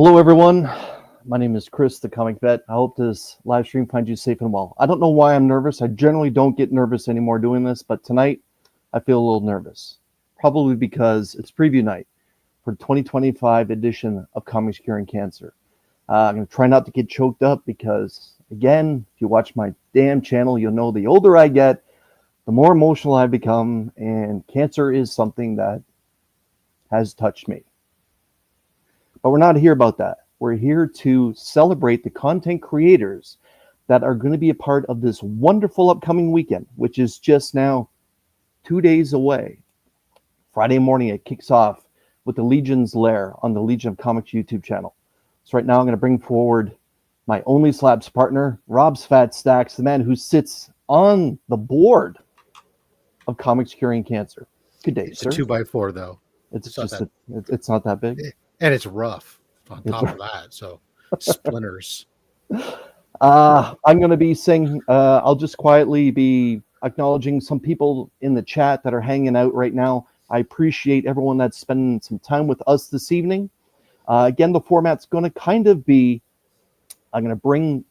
Hello, everyone. My name is Chris, the Comic Vet. I hope this live stream finds you safe and well. I don't know why I'm nervous. I generally don't get nervous anymore doing this, but tonight I feel a little nervous. Probably because it's preview night for the 2025 edition of Comics Curing Cancer. I'm going to try not to get choked up because, again, if you watch my damn channel, you'll know the older I get, the more emotional I become, and cancer is something that has touched me. But we're not here about that. We're here to celebrate the content creators that are going to be a part of this wonderful upcoming weekend, which is just now 2 days away. Friday morning, it kicks off with the Legion's Lair on the Legion of Comics YouTube channel. So right now, I'm going to bring forward my only slabs partner, Rob's Fat Stacks, the man who sits on the board of Comics Curing Cancer. Good day, sir. It's a 2x4, though. It's not that big. And it's rough on top of that, so splinters. I'm going to be saying, I'll just quietly be acknowledging some people in the chat that are hanging out right now. I appreciate everyone that's spending some time with us this evening. Again, the format's going to kind of be, I'm going to bring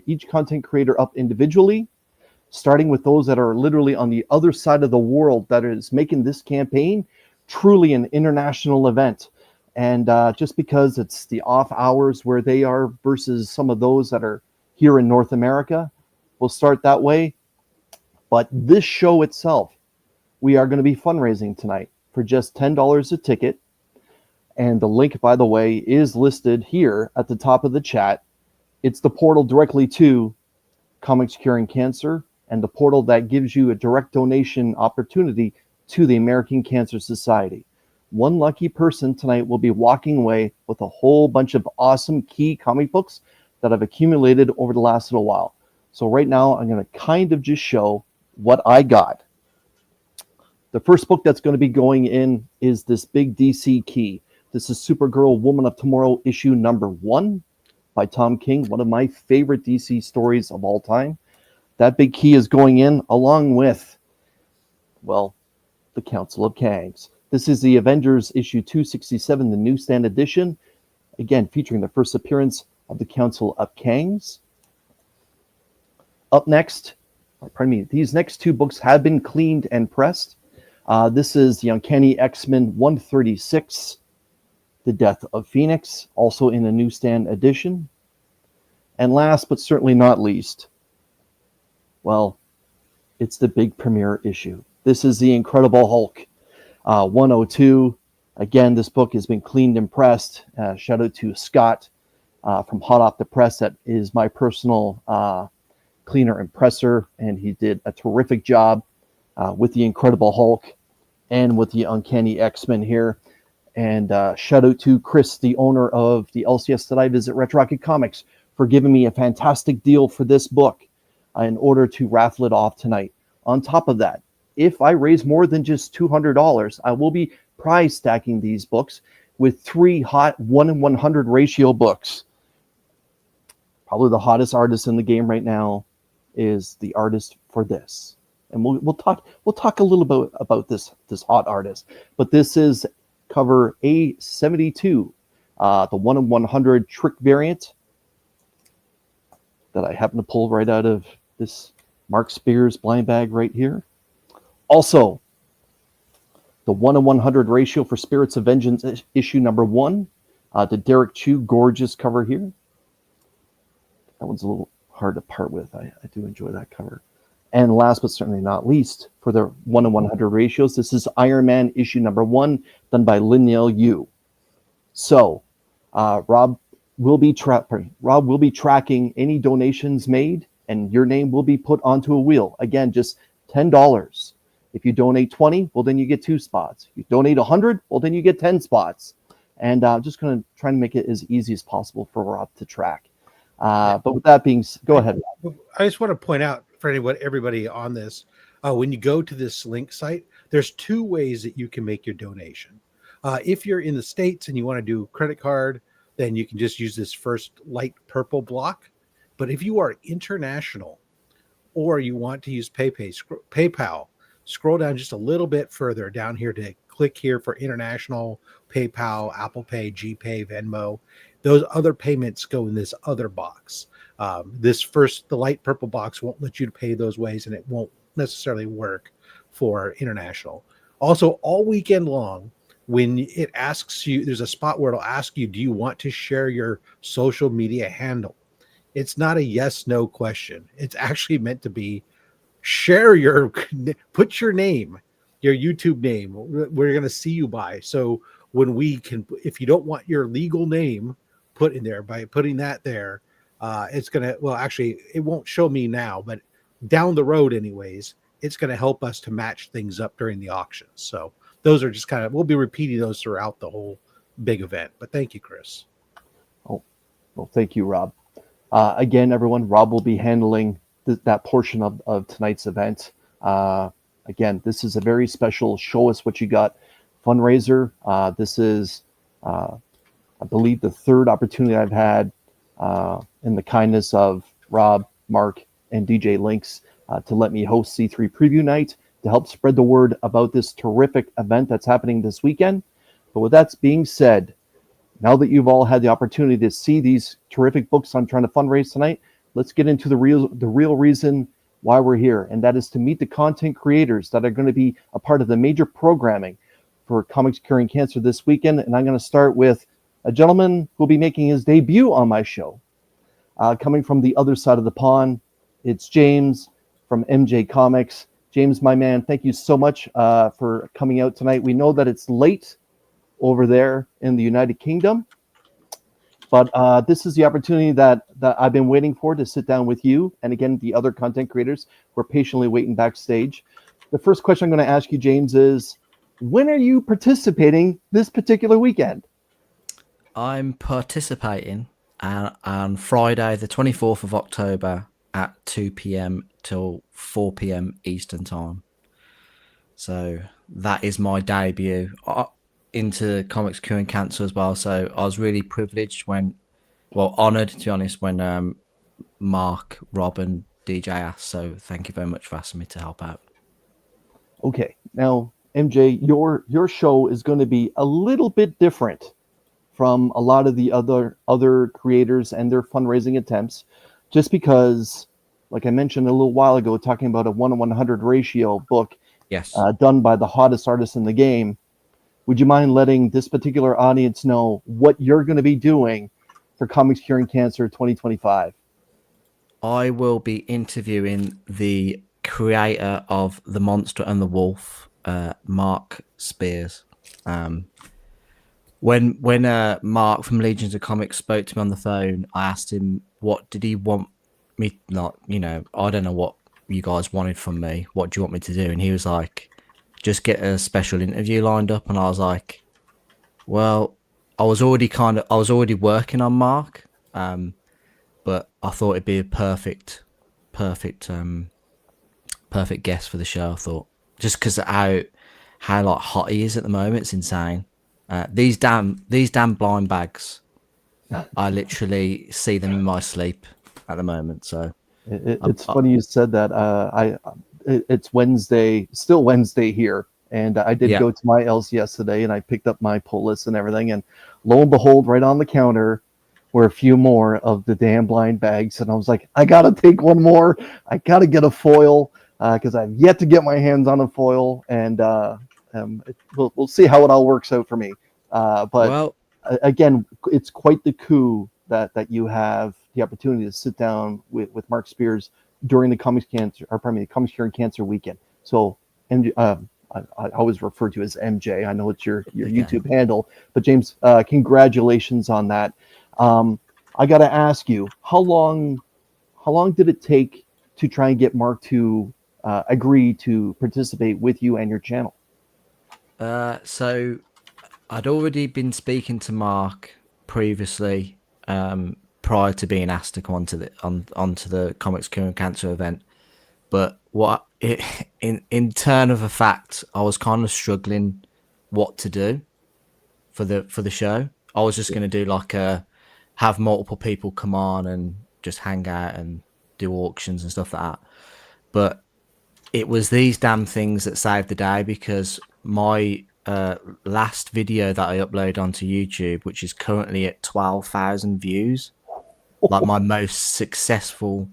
each content creator up individually, starting with those that are literally on the other side of the world that is making this campaign truly an international event. And just because it's the off hours where they are versus some of those that are here in North America, we'll start that way. But this show itself, we are going to be fundraising tonight for just $10 a ticket. And the link, by the way, is listed here at the top of the chat. It's the portal directly to Comics Curing Cancer and the portal that gives you a direct donation opportunity to the American Cancer Society. One lucky person tonight will be walking away with a whole bunch of awesome key comic books that I've accumulated over the last little while. So right now, I'm going to kind of just show what I got. The first book that's going to be going in is this big DC key. This is Supergirl Woman of Tomorrow issue number 1 by Tom King, one of my favorite DC stories of all time. That big key is going in along with, well, the Council of Kangs. This is the Avengers issue 267, the newsstand edition. Again, featuring the first appearance of the Council of Kangs. Up next, these next two books have been cleaned and pressed. This is the Uncanny X-Men 136, The Death of Phoenix, also in a newsstand edition. And last but certainly not least, well, it's the big premiere issue. This is the Incredible Hulk 102. Again, this book has been cleaned and pressed. Shout out to Scott from Hot Off the Press. That is my personal cleaner and presser, and he did a terrific job with the Incredible Hulk and with the Uncanny X-Men here. And shout out to Chris, the owner of the LCS that I visit, Retro Rocket Comics, for giving me a fantastic deal for this book in order to raffle it off tonight. On top of that, if I raise more than just $200, I will be prize stacking these books with 3 hot 1-in-100 ratio books. Probably the hottest artist in the game right now is the artist for this. And we'll talk a little bit about this hot artist. But this is cover A72, the 1-in-100 trick variant that I happen to pull right out of this Mark Spears blind bag right here. Also, the 1-in-100 ratio for Spirits of Vengeance issue number 1, the Derek Chu gorgeous cover here. That one's a little hard to part with. I do enjoy that cover. And last but certainly not least, for the 1-in-100 ratios, this is Iron Man issue number 1, done by Linnell Yu. So, Rob will be tracking any donations made, and your name will be put onto a wheel. Again, just $10. If you donate 20, well, then you get 2 spots. If you donate 100, well, then you get 10 spots. And I'm just going to try and make it as easy as possible for Rob to track. But with that being said, go ahead. I just want to point out for everybody on this, when you go to this link site, there's 2 ways that you can make your donation. If you're in the States and you want to do credit card, then you can just use this first light purple block. But if you are international or you want to use PayPal, scroll down just a little bit further down here to click here for international, PayPal, Apple Pay, GPay, Venmo. those other payments go in this other box. The light purple box won't let you pay those ways, and it won't necessarily work for international. Also, all weekend long, when it asks you, there's a spot where it'll ask you, do you want to share your social media handle? It's not a yes, no question. It's actually meant to be share put your name, your YouTube name, we're going to see you by. So when we can, if you don't want your legal name put in there, by putting that there, it's going to, well, actually it won't show me now, but down the road anyways, it's going to help us to match things up during the auctions. So those are just kind of, we'll be repeating those throughout the whole big event, but thank you, Chris. Oh, well, thank you, Rob. Again, everyone, Rob will be handling that portion of tonight's event. Again, this is a very special show us what you got fundraiser. This is, I believe, the third opportunity I've had in the kindness of Rob, Mark, and DJ Linx to let me host C3 Preview Night to help spread the word about this terrific event that's happening this weekend. But with that being said, now that you've all had the opportunity to see these terrific books I'm trying to fundraise tonight, let's get into the real reason why we're here, and that is to meet the content creators that are going to be a part of the major programming for Comics Curing Cancer this weekend. And I'm going to start with a gentleman who will be making his debut on my show. Coming from the other side of the pond, it's James from MJ Comics. James, my man, thank you so much for coming out tonight. We know that it's late over there in the United Kingdom, but this is the opportunity that I've been waiting for, to sit down with you and again the other content creators who are patiently waiting backstage. The first question I'm going to ask you, James, is when are you participating this particular weekend? I'm participating on Friday the 24th of October at 2 p.m. till 4 p.m. Eastern time. So that is my debut into Comics Curing Cancer as well. So I was really privileged honoured, to be honest, when Mark, Rob and DJ asked. So thank you very much for asking me to help out. Okay, now MJ, your show is going to be a little bit different from a lot of the other creators and their fundraising attempts, just because, like I mentioned a little while ago, talking about a 1-100 ratio book, yes, done by the hottest artist in the game. Would you mind letting this particular audience know what you're going to be doing for Comics Curing Cancer 2025? I will be interviewing the creator of The Monster and the Wolf, Mark Spears. When Mark from Legions of Comics spoke to me on the phone, I asked him, what did he want me, not, I don't know what you guys wanted from me. What do you want me to do? And he was like, just get a special interview lined up. And I was like, well, I was already working on Mark, but I thought it'd be a perfect guest for the show. I thought, just because of how like hot he is at the moment, it's insane. These damn blind bags, I literally see them in my sleep at the moment. So it's funny you said that. It's Wednesday, still Wednesday here, and I did go to my LCS today, and I picked up my pull list and everything, and lo and behold, right on the counter were a few more of the damn blind bags, and I was like, I gotta take one more. I gotta get a foil because I've yet to get my hands on a foil, and we'll see how it all works out for me. Again, it's quite the coup that you have the opportunity to sit down with Mark Spears during the Comics Curing Cancer weekend. So, I always refer to you as MJ. I know it's your YouTube handle, but James, congratulations on that. I got to ask you, how long did it take to try and get Mark to agree to participate with you and your channel? So I'd already been speaking to Mark previously, prior to being asked to come onto the Comics Curing Cancer event. But in turn of a fact, I was kind of struggling what to do for the show. I was just going to do have multiple people come on and just hang out and do auctions and stuff like that. But it was these damn things that saved the day, because my last video that I upload onto YouTube, which is currently at 12,000 views. Like my most successful,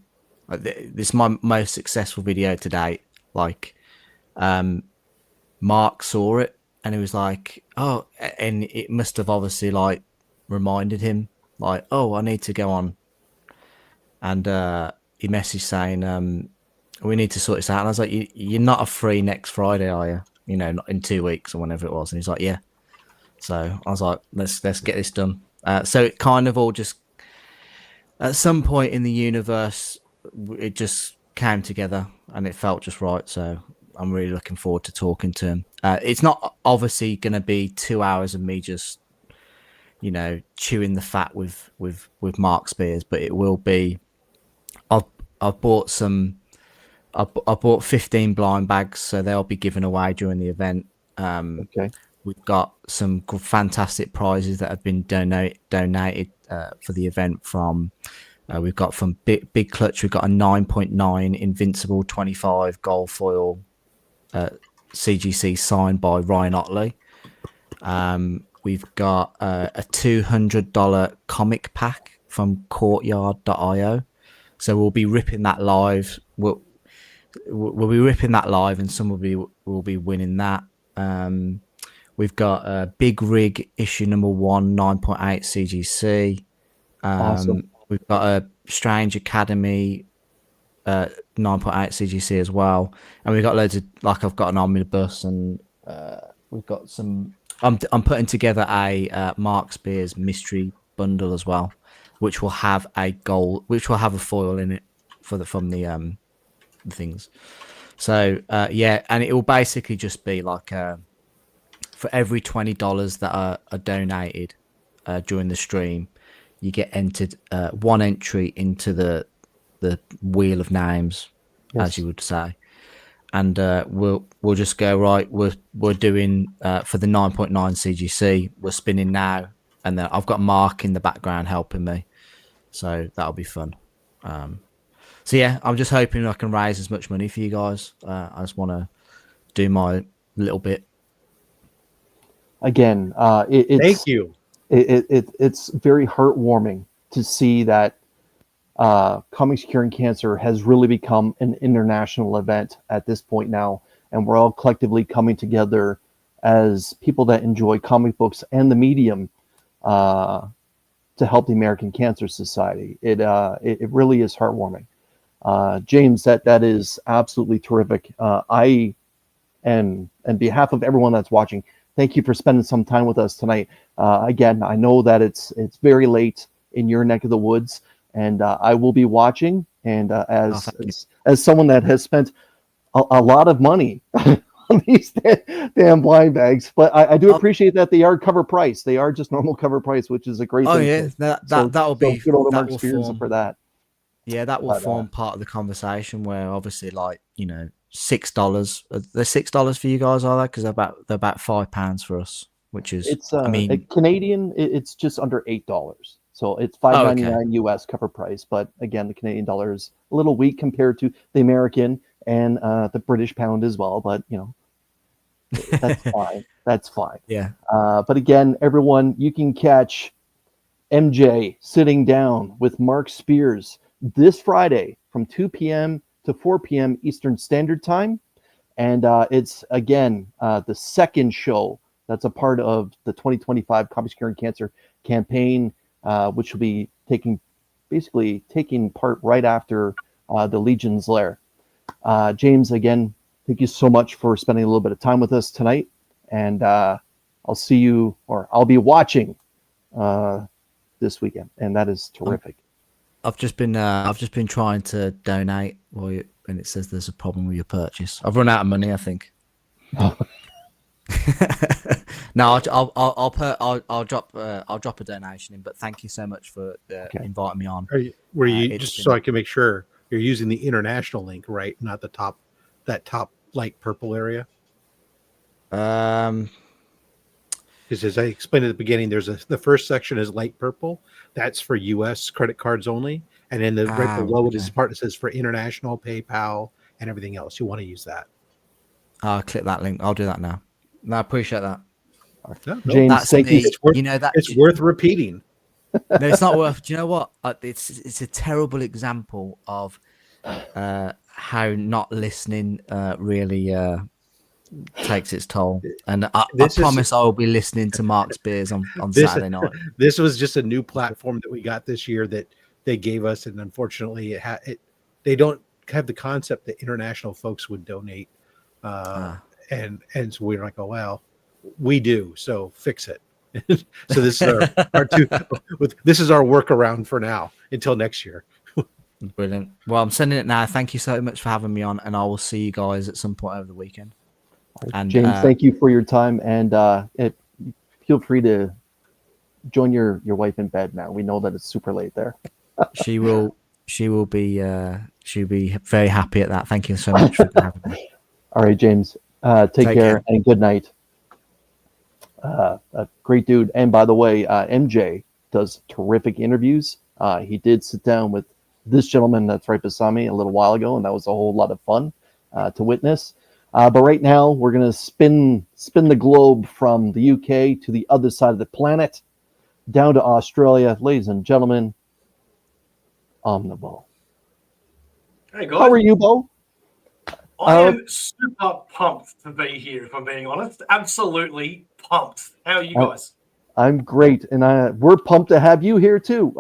this is my most successful video to date. Like, Mark saw it and he was like, "Oh," and it must have obviously like reminded him, like, "Oh, I need to go on." And he messaged saying, "We need to sort this out." And I was like, "You're not free next Friday, are you? You know, not in 2 weeks or whenever it was." And he's like, "Yeah." So I was like, "Let's get this done." So it kind of all just at some point in the universe, it just came together and it felt just right. So I'm really looking forward to talking to him. It's not obviously going to be 2 hours of me just, you know, chewing the fat with Mark Spears, but it will be. I've bought some. I bought 15 blind bags, so they'll be given away during the event. Okay. We've got some fantastic prizes that have been donated for the event from. We've got from Big Clutch. We've got a 9.9 Invincible 25 gold foil CGC signed by Ryan Otley. We've got a $200 comic pack from Courtyard.io. So we'll be ripping that live. We'll be ripping that live, and some will be winning that. We've got a Big Rig issue number 1 9.8 CGC. Awesome. We've got a Strange Academy 9.8 CGC as well, and we've got loads of, like, I've got an omnibus, and we've got some. I'm putting together a Mark Spears mystery bundle as well, which will have a foil in it from the things. So yeah, and it will basically just be like for every $20 that are donated during the stream, you get entered one entry into the wheel of names, Yes. as you would say. And we'll just go, right, we're doing for the 9.9 CGC, we're spinning now, and then I've got Mark in the background helping me, so that'll be fun. So yeah, I'm just hoping I can raise as much money for you guys. I just want to do my little bit. Again, it's Thank you. It's very heartwarming to see that Comics Curing Cancer has really become an international event at this point now, and we're all collectively coming together as people that enjoy comic books and the medium to help the American Cancer Society. It really is heartwarming. James, that is absolutely terrific. And on behalf of everyone that's watching, thank you for spending some time with us tonight. Again, I know that it's very late in your neck of the woods, and I will be watching. And as someone that has spent a lot of money on these damn blind bags, but I do appreciate that they are cover price. They are just normal cover price, which is a great thing. Oh yeah, that'll be good old that Mark will Spears form for that. Yeah, that will form part of the conversation, where obviously, like, you know, $6. They're $6 for you guys, are they? Because they're about £5 for us, which is, I mean, Canadian. It's just under $8, so it's $5.99 US cover price. But again, the Canadian dollar is a little weak compared to the American and the British pound as well. But you know, that's fine. That's fine. Yeah. But again, everyone, you can catch MJ sitting down with Mark Spears this Friday from 2 p.m. to 4 p.m. Eastern Standard Time. And it's, again, the second show that's a part of the 2025 Comics Curing Cancer campaign, which will be taking part right after the Legion's Lair. James, again, thank you so much for spending a little bit of time with us tonight. And I'll see you, or I'll be watching this weekend. And that is terrific. I've just been trying to donate, and it says there's a problem with your purchase. I've run out of money, I think. No, I'll drop a donation in. But thank you so much for inviting me on. Were you just so I can make sure you're using the international link, right? Not the top light purple area. Because as I explained at the beginning, the first section is light purple. That's for U.S. credit cards only. And then right below it is the part that says for international, PayPal, and everything else. You want to use that. I'll click that link. I'll do that now. No, I appreciate that. No, James, That's thank you. me. It's worth, You know that. it's worth repeating. No, it's not worth. Do you know what? It's a terrible example of how not listening really takes its toll. And I This is promise I will be listening to Mark's Beers on this Saturday night. this was just a new platform that we got this year that they gave us, and unfortunately, they don't have the concept that international folks would donate, and so we're like, oh wow, we do. So fix it. So this is our two. This is our workaround for now until next year. Brilliant. Well, I'm sending it now. Thank you so much for having me on, and I will see you guys at some point over the weekend. And James, thank you for your time, and feel free to join your wife in bed now. We know that it's super late there. she will be very happy at that. Thank you so much for having me. All right, James. Take care and good night. A great dude. And by the way, MJ does terrific interviews. He did sit down with this gentleman that's right beside me a little while ago, and that was a whole lot of fun to witness. But right now, we're going to spin the globe from the UK to the other side of the planet, down to Australia. Ladies and gentlemen, Omniball. Hey guys. How are you, Bo? I am super pumped to be here, if I'm being honest. Absolutely pumped. How are you guys? I'm great, and we're pumped to have you here too.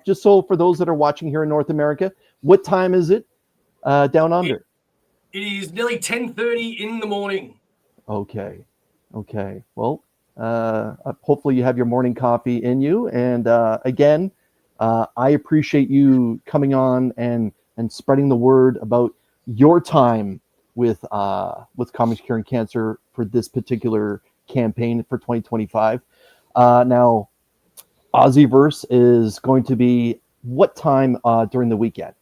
Just so for those that are watching here in North America, what time is it down under? It is nearly 10:30 in the morning. Okay. Well, hopefully you have your morning coffee in you. And again, I appreciate you coming on and spreading the word about your time with Comics Curing Cancer for this particular campaign for 2025. Now, Ozzyverse is going to be what time during the weekend?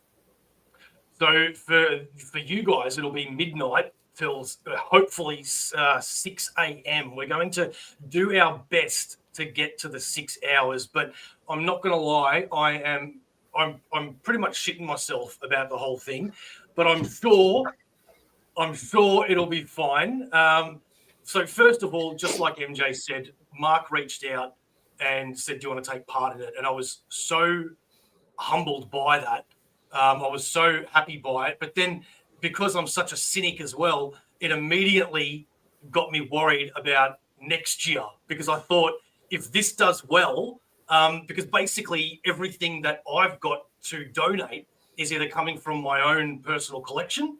So for you guys, it'll be midnight till hopefully 6 a.m. We're going to do our best to get to the 6 hours, but I'm not going to lie, I'm pretty much shitting myself about the whole thing, but I'm sure it'll be fine. So first of all, just like MJ said, Mark reached out and said, "Do you want to take part in it?" And I was so humbled by that. I was so happy by it. But then because I'm such a cynic as well, it immediately got me worried about next year, because I thought if this does well, because basically everything that I've got to donate is either coming from my own personal collection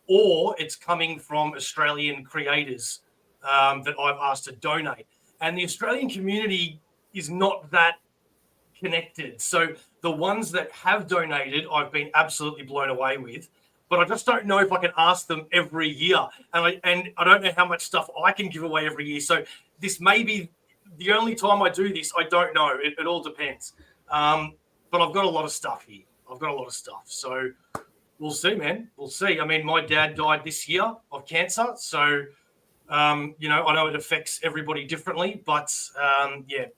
or it's coming from Australian creators that I've asked to donate. And the Australian community is not that connected. So the ones that have donated, I've been absolutely blown away with. But I just don't know if I can ask them every year. And I don't know how much stuff I can give away every year. So this may be the only time I do this. I don't know. It all depends. But I've got a lot of stuff here. So we'll see, man. We'll see. I mean, my dad died this year of cancer. So, I know it affects everybody differently. But,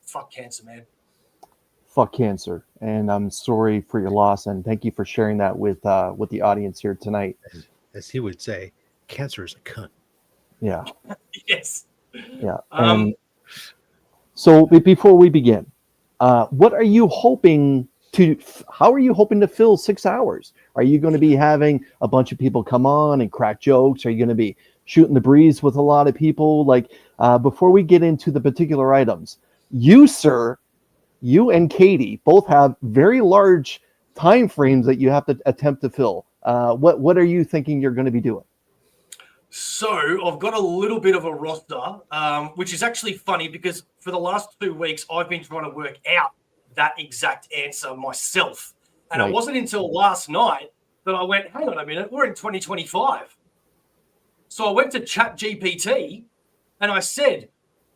fuck cancer, man. Fuck cancer, and I'm sorry for your loss, and thank you for sharing that with the audience here tonight. As he would say, cancer is a cunt. Yeah. Yes. Yeah. So before we begin, what are you hoping to? How are you hoping to fill 6 hours? Are you going to be having a bunch of people come on and crack jokes? Are you going to be shooting the breeze with a lot of people? Like, before we get into the particular items, you, sir. You and Katie both have very large time frames that you have to attempt to fill. What are you thinking you're going to be doing? So I've got a little bit of a roster, which is actually funny because for the last 2 weeks, I've been trying to work out that exact answer myself. And It wasn't until last night that I went, hang on a minute, we're in 2025. So I went to ChatGPT and I said,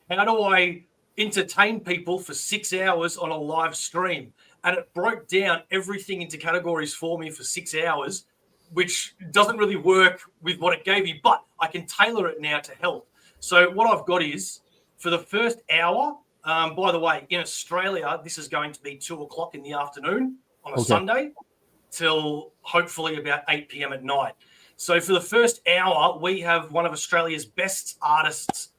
how do I entertain people for 6 hours on a live stream? And it broke down everything into categories for me for 6 hours, which doesn't really work with what it gave me, but I can tailor it now to help. So what I've got is for the first hour, by the way, in Australia, this is going to be 2:00 in the afternoon on a Sunday till hopefully about 8 p.m. at night. So for the first hour, we have one of Australia's best artists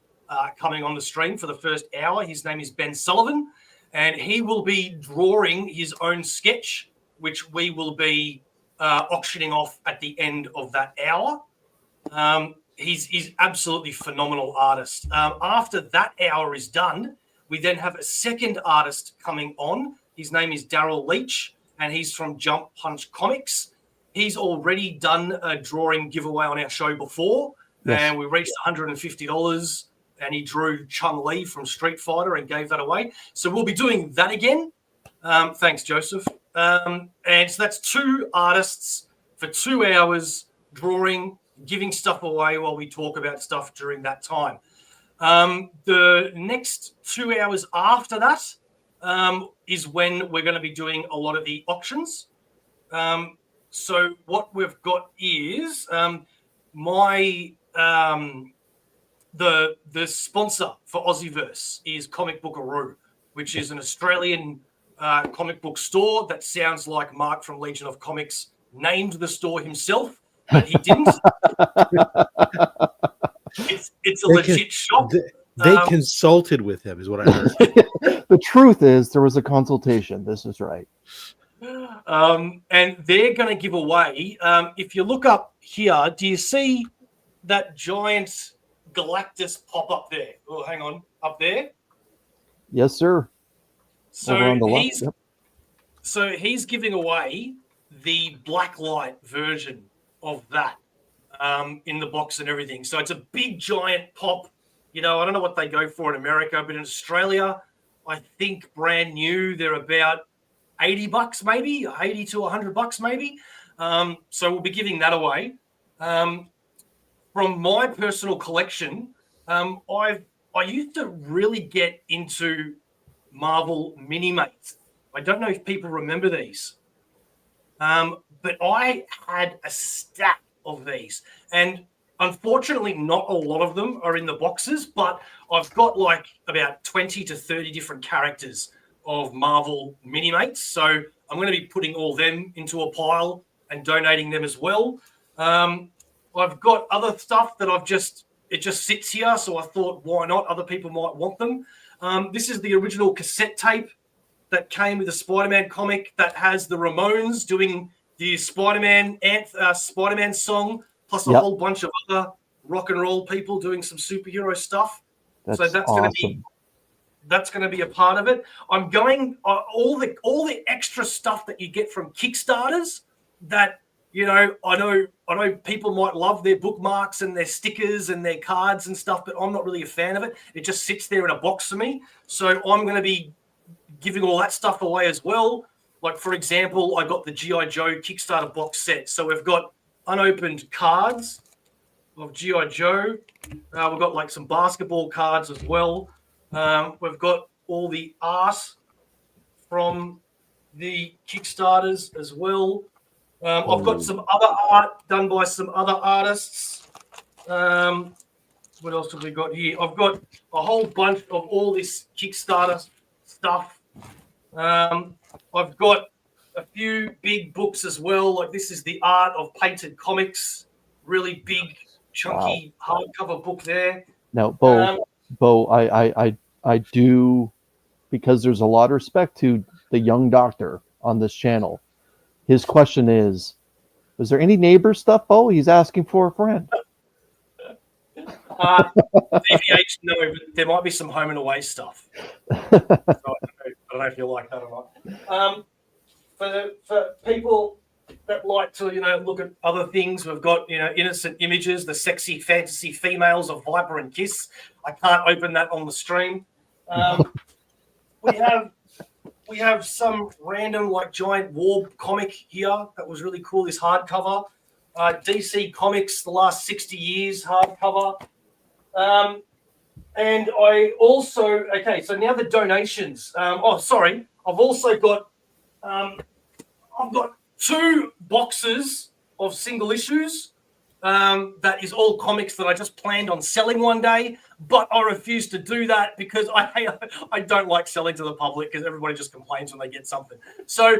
coming on the stream for the first hour. His name is Ben Sullivan, and he will be drawing his own sketch, which we will be auctioning off at the end of that hour. He's absolutely phenomenal artist. After that hour is done, we then have a second artist coming on. His name is Daryl Leach, and he's from Jump Punch Comics. He's already done a drawing giveaway on our show before, and we reached $150, and he drew Chun-Li from Street Fighter and gave that away. So we'll be doing that again. Thanks, Joseph. And so that's 2 artists for 2 hours drawing, giving stuff away while we talk about stuff during that time. The next 2 hours after that is when we're going to be doing a lot of the auctions. So what we've got is the sponsor for Aussieverse is Comic Bookaroo, which is an Australian comic book store that sounds like Mark from Legion of Comics named the store himself, but he didn't. It's a legit shop. They consulted with him, is what I heard. The truth is, there was a consultation. This is right. And they're going to give away. If you look up here, do you see that giant Galactus pop up there? Oh, hang on, up there. Yes, sir. So he's giving away the blacklight version of that in the box and everything. So it's a big giant pop. I don't know what they go for in America, but in Australia, I think brand new, they're about $80 maybe, $80 to $100 maybe. So we'll be giving that away. From my personal collection, I used to really get into Marvel Mini-Mates. I don't know if people remember these, but I had a stack of these, and unfortunately not a lot of them are in the boxes, but I've got like about 20 to 30 different characters of Marvel Mini-Mates, so I'm going to be putting all them into a pile and donating them as well. I've got other stuff that it just sits here, so I thought, why not? Other people might want them. This is the original cassette tape that came with the Spider-Man comic that has the Ramones doing the Spider-Man song, plus a whole bunch of other rock and roll people doing some superhero stuff. So that's awesome. That's going to be a part of it. I'm going all the extra stuff that you get from Kickstarters that I know people might love their bookmarks and their stickers and their cards and stuff, but I'm not really a fan of it. It just sits there in a box for me. So I'm going to be giving all that stuff away as well. Like, for example, I got the G.I. Joe Kickstarter box set. So we've got unopened cards of G.I. Joe. We've got like some basketball cards as well. We've got all the art from the Kickstarters as well. I've got some other art done by some other artists. What else have we got here? I've got a whole bunch of all this Kickstarter stuff. I've got a few big books as well. Like, this is the Art of Painted Comics. Really big, chunky hardcover book there. Now, Bo, I do, because there's a lot of respect to the young doctor on this channel. His question is there any neighbor stuff, Bo? He's asking for a friend. DVH, no, but there might be some home and away stuff. So I don't know if you like that or not. For people that like to, look at other things, we've got, Innocent Images, the sexy fantasy females of Viper and Kiss. I can't open that on the stream. We have some random, like, giant war comic here that was really cool, this hardcover. DC Comics, the last 60 years hardcover. And I also, so now the donations. I've also got, I've got 2 boxes of single issues. That is all comics that I just planned on selling one day, but I refuse to do that because I don't like selling to the public because everybody just complains when they get something. So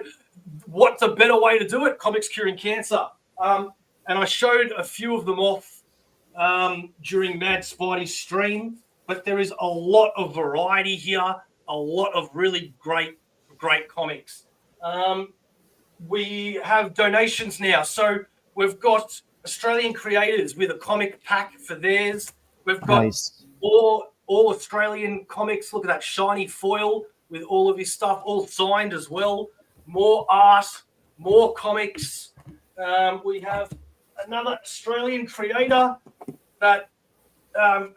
what's a better way to do it? Comics Curing Cancer. And I showed a few of them off during Mad Spidey's stream, but there is a lot of variety here, a lot of really great comics. We have donations now. So we've got Australian creators with a comic pack for theirs. We've got Nice. all Australian comics. Look at that shiny foil with all of his stuff, all signed as well. More art, more comics. We have another Australian creator that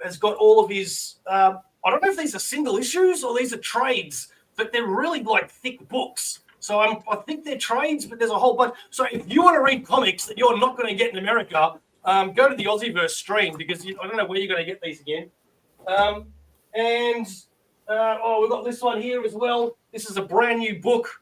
has got all of his. I don't know if these are single issues or these are trades, but they're really like thick books. So I think they're trades, but there's a whole bunch. So if you want to read comics that you're not going to get in America, go to the Aussieverse stream because I don't know where you're going to get these again. We've got this one here as well. This is a brand new book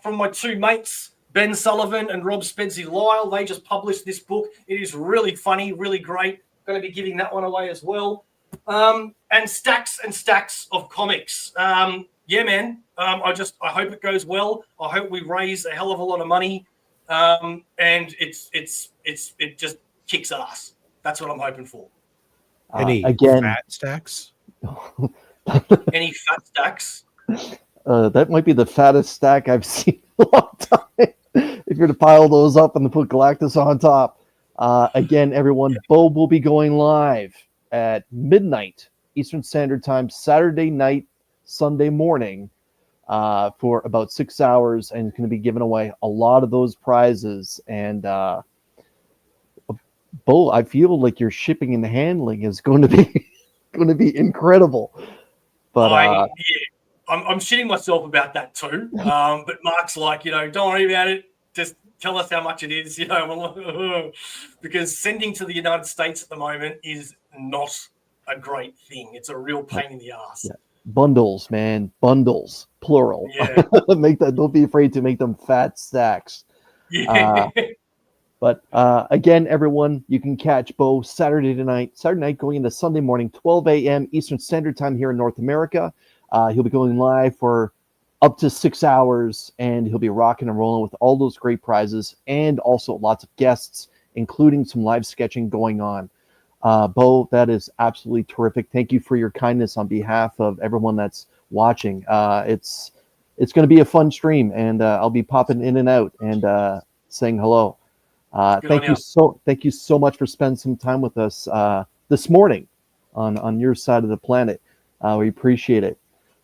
from my two mates, Ben Sullivan and Rob Spencer Lyle. They just published this book. It is really funny, really great. Going to be giving that one away as well. And stacks and stacks of comics. Yeah, man. I hope it goes well. I hope we raise a hell of a lot of money, and it just kicks ass. That's what I'm hoping for. Any again, fat stacks? Any fat stacks? That might be the fattest stack I've seen in a long time. If you're to pile those up and put Galactus on top. Again, everyone, Bo will be going live at midnight Eastern Standard Time, Saturday night, Sunday morning, for about 6 hours, and it's going to be giving away a lot of those prizes. And Bo, I feel like your shipping and handling is going to be incredible. But I'm shitting myself about that too. But Mark's like, don't worry about it. Just tell us how much it is, because sending to the United States at the moment is not a great thing. It's a real pain in the ass. Yeah. Bundles, man, bundles, plural. Yeah. Don't be afraid to make them fat stacks. Yeah. But again, everyone, you can catch Bo Saturday night going into Sunday morning, 12 a.m. Eastern Standard Time here in North America. He'll be going live for up to 6 hours, and he'll be rocking and rolling with all those great prizes and also lots of guests, including some live sketching going on. Bo, that is absolutely terrific. Thank you for your kindness on behalf of everyone that's watching. It's going to be a fun stream, and I'll be popping in and out and saying hello. Thank you so much for spending some time with us this morning on your side of the planet. We appreciate it.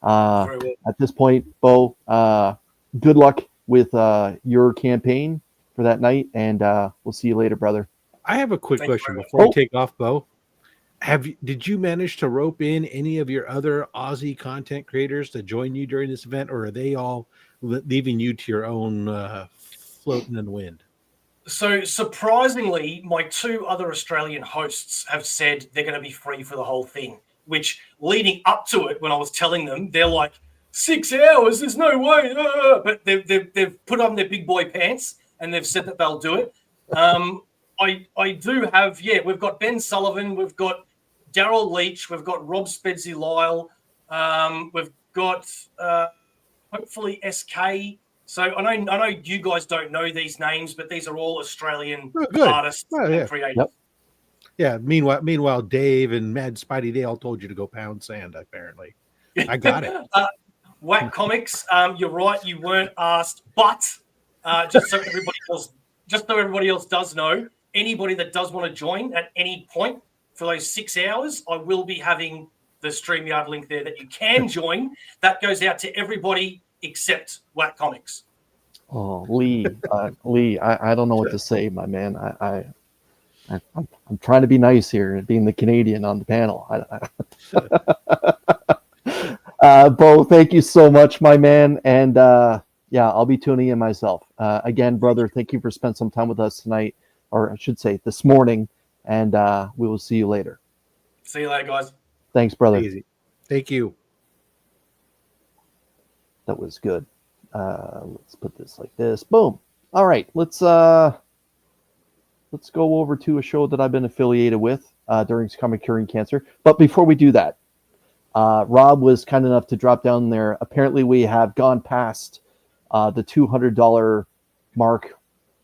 At this point, Bo, good luck with your campaign for that night, and we'll see you later, brother. I have a quick question before we take off, Bo. Did you manage to rope in any of your other Aussie content creators to join you during this event, or are they all leaving you to your own floating in the wind? So surprisingly, my two other Australian hosts have said they're going to be free for the whole thing, which leading up to it, when I was telling them, they're like, 6 hours, there's no way. But they've put on their big boy pants and they've said that they'll do it. I do have, we've got Ben Sullivan, we've got Daryl Leach, we've got Rob Spencer Lyle, we've got hopefully SK. So I know you guys don't know these names, but these are all Australian artists and creators. Yep. Yeah. Meanwhile, Dave and Mad Spidey, they all told you to go pound sand. Apparently, I got it. Whack Comics, you're right. You weren't asked, but just so everybody else does know, anybody that does want to join at any point for those 6 hours, I will be having the StreamYard link there that you can join. That goes out to everybody except Whack Comics. Oh, Lee, I don't know what to say, my man. I'm trying to be nice here, being the Canadian on the panel. Bo, thank you so much, my man. And I'll be tuning in myself. Again, brother, thank you for spending some time with us tonight, or I should say this morning. And we will see you later. See you later, guys. Thanks, brother. Easy. Thank you. That was good. Let's put this like this. Boom. All right. Let's go over to a show that I've been affiliated with during Comic Curing Cancer. But before we do that, Rob was kind enough to drop down there. Apparently, we have gone past the $200 mark,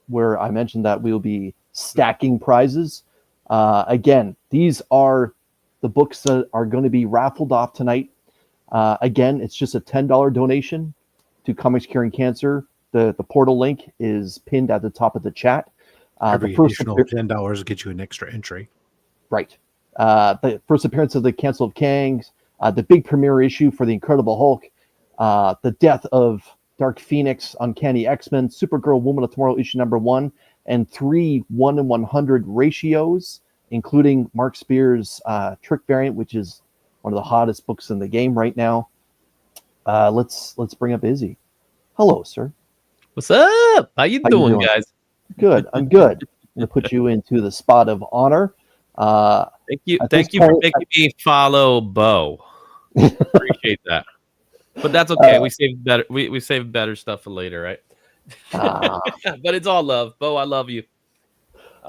where I mentioned that we'll be stacking prizes. Again, these are the books that are going to be raffled off tonight. Again, it's just a $10 donation to Comics Curing Cancer. The portal link is pinned at the top of the chat. Every additional $10 will get you an extra entry. Right. The first appearance of the Council of Kangs, the big premiere issue for the Incredible Hulk, the death of Dark Phoenix, Uncanny X-Men, Supergirl, Woman of Tomorrow issue number 1, and 3 1-in-100 ratios, including Mark Spears' Trick variant, which is one of the hottest books in the game right now. Let's bring up Izzy. Hello, sir. What's up? How you doing, guys? Good. I'm good. I'm going to put you into the spot of honor. Thank you for making me follow Bo. Appreciate that. But that's okay. We saved better. We saved better stuff for later, right? But it's all love, Bo. I love you.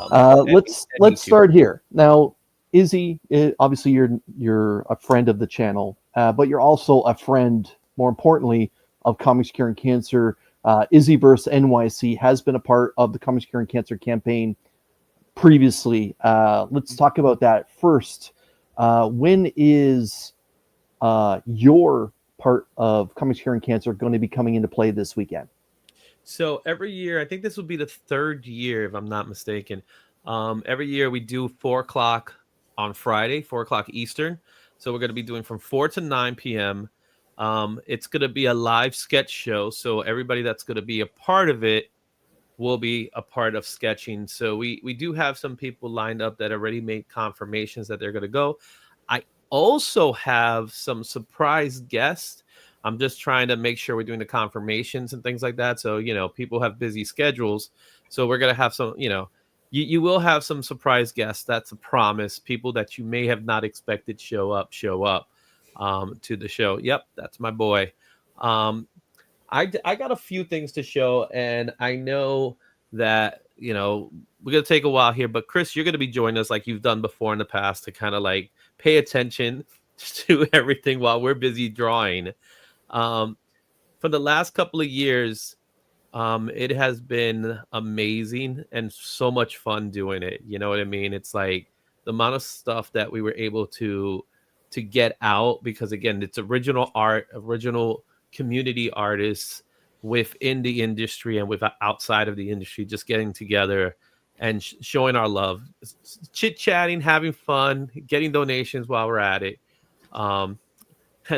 Let's start here now. Izzy, obviously you're a friend of the channel, but you're also a friend, more importantly, of Comics Curing Cancer. Izzyverse NYC has been a part of the Comics Curing Cancer campaign previously. Let's talk about that first. When is your part of Comics Curing Cancer going to be coming into play this weekend? So every year, I think this will be the 3rd year, if I'm not mistaken. Every year we do 4:00 on Friday, 4:00 Eastern. So we're going to be doing from 4 to 9 p.m. It's going to be a live sketch show. So everybody that's going to be a part of it will be a part of sketching. So we do have some people lined up that already made confirmations that they're going to go. I also have some surprise guests. I'm just trying to make sure we're doing the confirmations and things like that. So, people have busy schedules. So we're going to have some, you will have some surprise guests. That's a promise. People that you may have not expected show up to the show. Yep, that's my boy. I got a few things to show, and I know that, we're going to take a while here, but Chris, you're going to be joining us like you've done before in the past to kind of like pay attention to everything while we're busy drawing. For the last couple of years, it has been amazing and so much fun doing it. You know what I mean? It's like the amount of stuff that we were able to get out, because again, it's original art, original community artists within the industry and with outside of the industry, just getting together and showing our love, chit-chatting, having fun, getting donations while we're at it.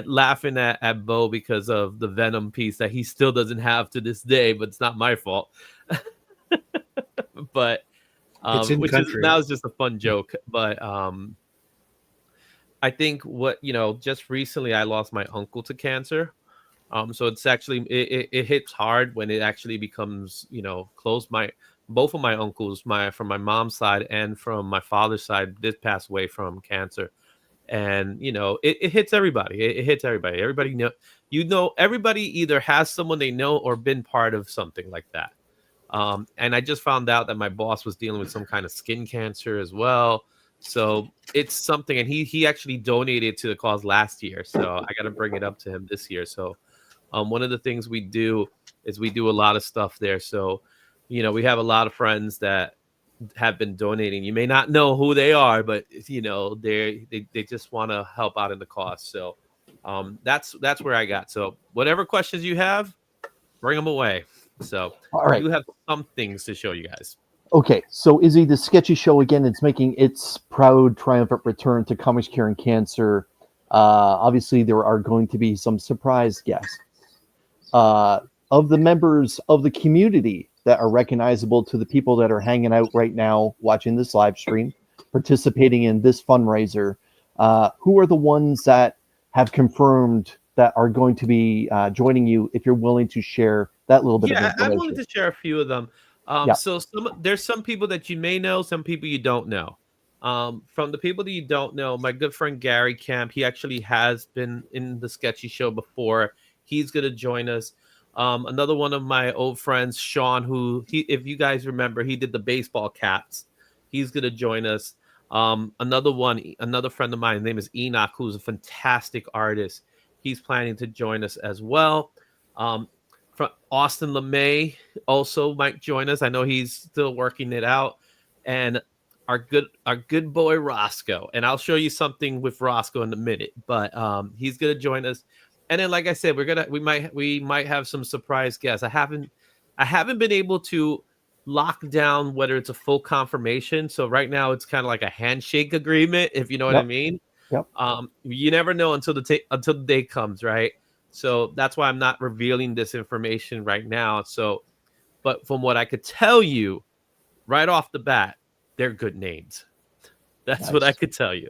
Laughing at Bo because of the Venom piece that he still doesn't have to this day, but it's not my fault. But It's in country. That was just a fun joke. But I think just recently I lost my uncle to cancer. So it's actually it hits hard when it actually becomes close. Both of my uncles, from my mom's side and from my father's side, did pass away from cancer. And it hits everybody. It hits everybody. Everybody everybody either has someone they know or been part of something like that. And I just found out that my boss was dealing with some kind of skin cancer as well. So it's something, and he actually donated to the cause last year. So I got to bring it up to him this year. So one of the things we do is we do a lot of stuff there. So we have a lot of friends that have been donating. You may not know who they are, but they just want to help out in the cause. So that's where I got. So whatever questions you have, bring them away. So all right, you have some things to show you guys. Okay, so Izzy, the sketchy show again, it's making its proud, triumphant return to Comics Curing Cancer. Obviously, there are going to be some surprise guests. Of the members of the community that are recognizable to the people that are hanging out right now, watching this live stream, participating in this fundraiser, who are the ones that have confirmed that are going to be joining you, if you're willing to share that little bit of information? I wanted to share a few of them. So there's some people that you may know, some people you don't know. From the people that you don't know, my good friend Gary Camp, he actually has been in the sketchy show before. He's going to join us. Another one of my old friends, Sean, if you guys remember, he did the baseball caps. He's going to join us. Another friend of mine, his name is Enoch, who's a fantastic artist. He's planning to join us as well. From Austin LeMay also might join us. I know he's still working it out. And our good boy Roscoe, and I'll show you something with Roscoe in a minute. But he's gonna join us, and then like I said, we might have some surprise guests. I haven't been able to lock down whether it's a full confirmation. So right now it's kind of like a handshake agreement, if you know what I Yep. mean. Yep. You never know until until the day comes, right? So that's why I'm not revealing this information right now. So, but from what I could tell you right off the bat, they're good names. That's what I Nice. could tell you.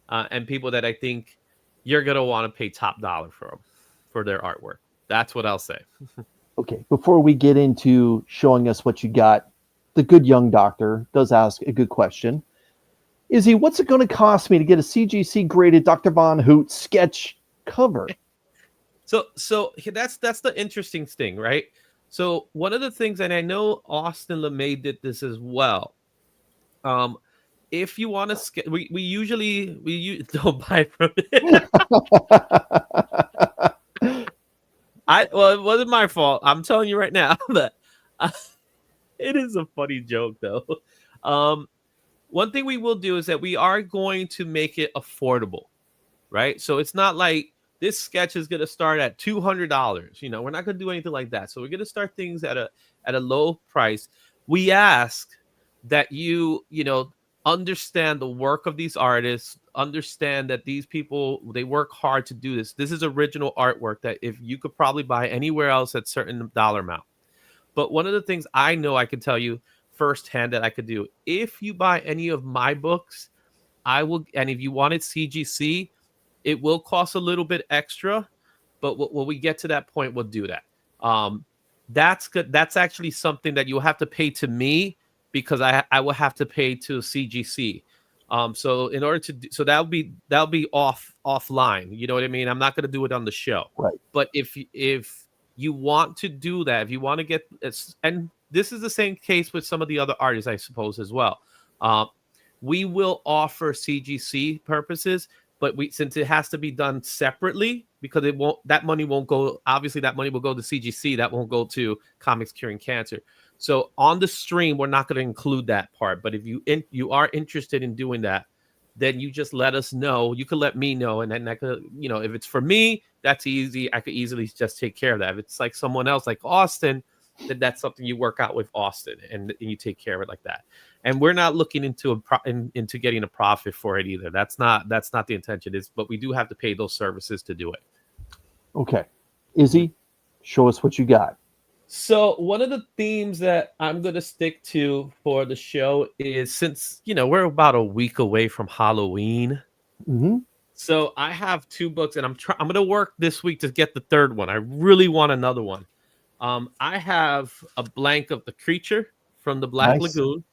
And people that I think you're gonna want to pay top dollar for them for their artwork. That's what I'll say. Okay, before we get into showing us what you got, the good young doctor does ask a good question. Izzy, what's it going to cost me to get a CGC graded Dr. Von Hoot sketch cover? So that's the interesting thing, right? So one of the things, and I know Austin LeMay did this as well. If you want to, we usually don't buy from it. Well, it wasn't my fault. I'm telling you right now that it is a funny joke, though. One thing we will do is that we are going to make it affordable, right? So it's not like this sketch is going to start at $200. You know, we're not going to do anything like that. So we're going to start things at a low price. We ask that you understand the work of these artists, understand that these people, they work hard to do this. This is original artwork that if you could probably buy anywhere else at certain dollar amount. But one of the things I know I can tell you firsthand that I could do, if you buy any of my books, I will, and if you wanted CGC, it will cost a little bit extra, but when we get to that point, we'll do that. That's good. That's actually something that you'll have to pay to me, because I will have to pay to CGC. So in order to do, so that'll be offline. You know what I mean? I'm not going to do it on the show. Right. But if you want to do that, if you want to get, and this is the same case with some of the other artists, I suppose, as well. We will offer CGC purposes, but since it has to be done separately, because that money won't go, obviously that money will go to CGC, that won't go to Comics Curing Cancer. So on the stream, we're not going to include that part. But if you are interested in doing that, then you just let us know. You could let me know, and then I could, if it's for me, that's easy. I could easily just take care of that. If it's like someone else, like Austin, then that's something you work out with Austin, and you take care of it like that. And we're not looking into into getting a profit for it either. That's not the intention. But we do have to pay those services to do it. Okay, Izzy, show us what you got. So one of the themes that I'm going to stick to for the show is, since, we're about a week away from Halloween. Mm-hmm. So I have 2 books, and I'm going to work this week to get the 3rd one. I really want another one. I have a blank of the creature from the Black Lagoon.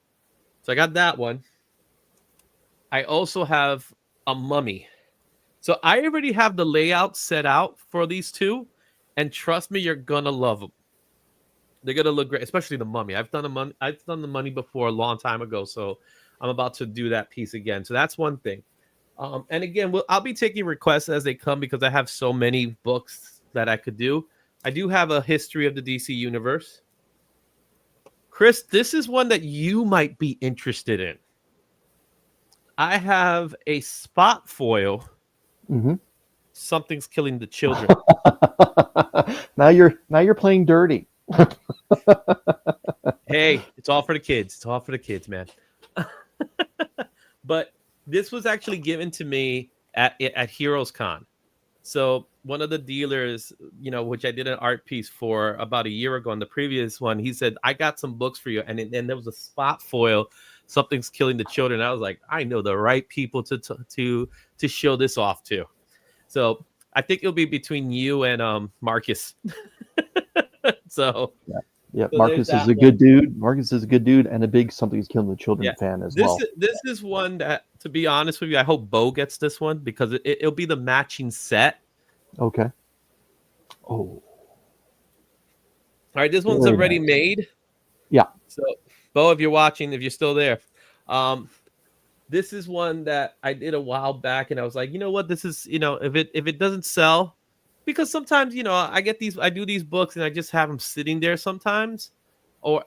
So I got that one. I also have a mummy. So I already have the layout set out for these 2, and trust me, you're going to love them. They're gonna look great, especially the mummy. I've done the mummy before a long time ago, so I'm about to do that piece again. So that's one thing. And again, I'll be taking requests as they come, because I have so many books that I could do. I do have a history of the DC universe. Chris, this is one that you might be interested in. I have a spot foil. Mm-hmm. Something's killing the children. Now you're playing dirty. Hey, it's all for the kids. It's all for the kids, man. But this was actually given to me at Heroes Con. So one of the dealers, which I did an art piece for about a year ago on the previous one, he said, I got some books for you. And then there was a spot foil, Something's Killing the Children. I was like, I know the right people to show this off to. So I think it'll be between you and Marcus. So yeah, Marcus is a good dude. Marcus is a good dude, and a big Something's Killing the Children fan as well. This is one that, to be honest with you, I hope Bo gets this one, because it'll be the matching set. Okay. Oh. All right, this one's already made. Yeah. So, Bo, if you're watching, if you're still there, this is one that I did a while back, and I was like, you know what, this is, if it doesn't sell, because sometimes, I do these books and I just have them sitting there sometimes.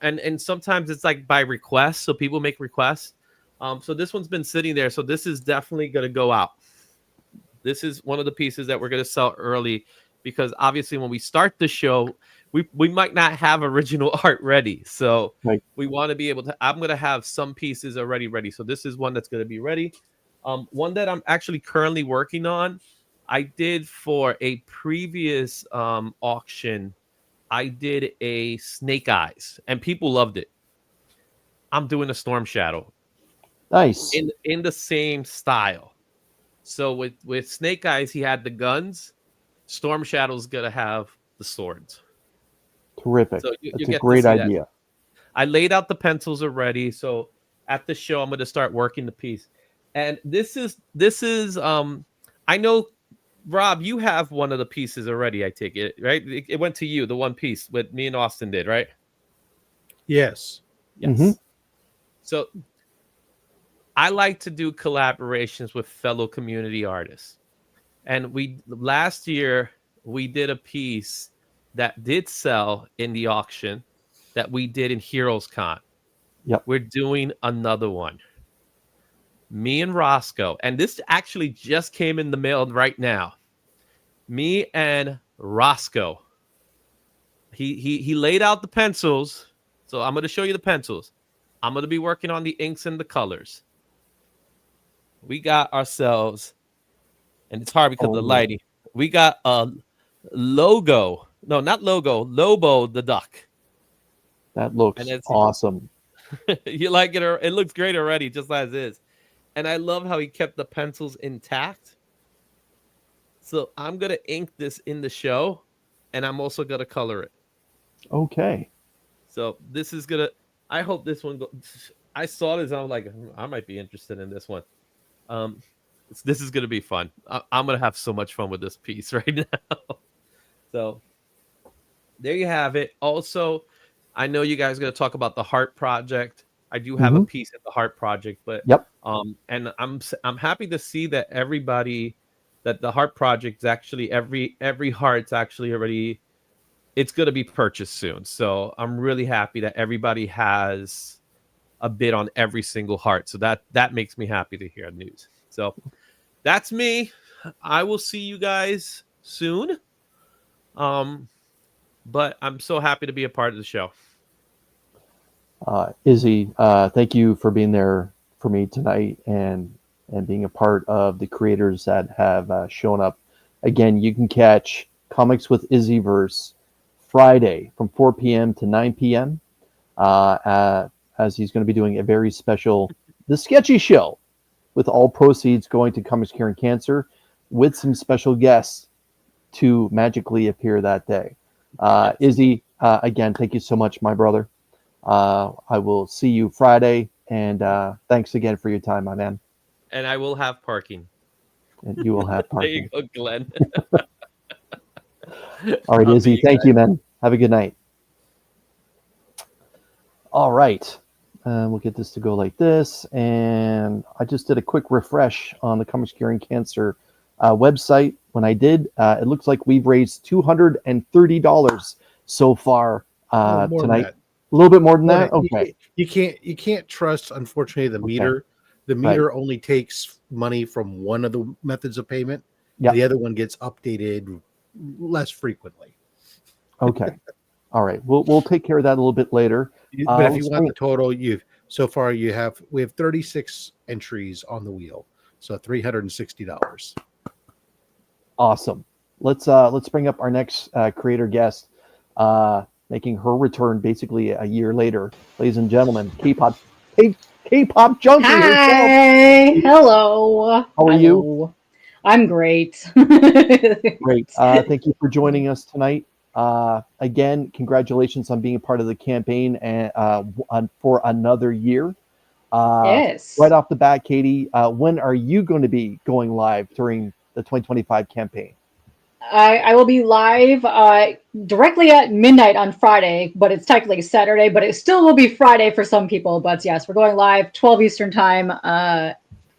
and sometimes it's like by request, so people make requests. So this one's been sitting there, so this is definitely going to go out. This is one of the pieces that we're going to sell early, because obviously when we start the show, we might not have original art ready. So Right. we want to be able to, I'm going to have some pieces already ready. So this is one that's going to be ready. One that I'm actually currently working on, I did for a previous auction, I did a Snake Eyes and people loved it. I'm doing a Storm Shadow Nice. in the same style. So with Snake Eyes, he had the guns. Storm Shadow's gonna have the swords. Terrific. So you That's a get to great see that. idea. I laid out the pencils already. So at the show, I'm gonna start working the piece. And this is I know, Rob, you have one of the pieces already. I take it, right? It went to you, the one piece with me and Austin did, right? Yes. Yes. Mhm. So I like to do collaborations with fellow community artists. And last year we did a piece that did sell in the auction that we did in Heroes Con. Yep. We're doing another one. Me and Roscoe, and this actually just came in the mail right now. Me and Roscoe. He laid out the pencils. So I'm going to show you the pencils. I'm going to be working on the inks and the colors. We got ourselves, and it's hard because of the lighting. We got a logo. No, not logo. Lobo the duck. That looks And it's awesome. you like it? It looks great already, just as is. And I love how he kept the pencils intact. So I'm gonna ink this in the show, and I'm also gonna color it. Okay. So this is gonna. I hope this one. I saw this, and I'm like, I might be interested in this one. This is gonna be fun. I'm gonna have so much fun with this piece right now. So there you have it. Also, I know you guys are gonna talk about the Heart Project. I do have a piece at the Heart Project, but Yep. and I'm happy to see that that the Heart Project is actually every heart's actually already. It's gonna be purchased soon. So I'm really happy that everybody has a bid on every single heart. So that makes me happy to hear the news. So that's me. I will see you guys soon. But I'm so happy to be a part of the show. Izzy, thank you for being there for me tonight and being a part of the creators that have shown up. Again, you can catch Comics with Izzyverse Friday from 4 p.m. to 9 p.m. As he's going to be doing a very special The Sketchy Show with all proceeds going to Comics Curing Cancer with some special guests to magically appear that day. Izzy, again, thank you so much, my brother. I will see you Friday, and thanks again for your time, my man. And I will have parking. And you will have parking. There you go, Glenn. All right, Izzy, thank you, man. Have a good night. All right. We'll get this to go like this. And I just did a quick refresh on the Comics Curing Cancer website. When I did, it looks like we've raised $230 so far tonight. A little bit more than that? Okay. You can't trust, unfortunately, the meter. The meter only takes money from one of the methods of payment. Yep. The other one gets updated less frequently. Okay. All right. We'll take care of that a little bit later. But if you want the total, we have 36 entries on the wheel. So $360. Awesome. Let's bring up our next creator guest, making her return basically a year later. Ladies and gentlemen, Kpop junkie herself. Hello. How are you? I'm great. Great. Thank you for joining us tonight. Again, congratulations on being a part of the campaign and for another year. Yes. Right off the bat, Katie, when are you going to be going live during the 2025 campaign? I will be live directly at midnight on Friday, but it's technically Saturday, but it still will be Friday for some people. But yes, we're going live 12 Eastern time,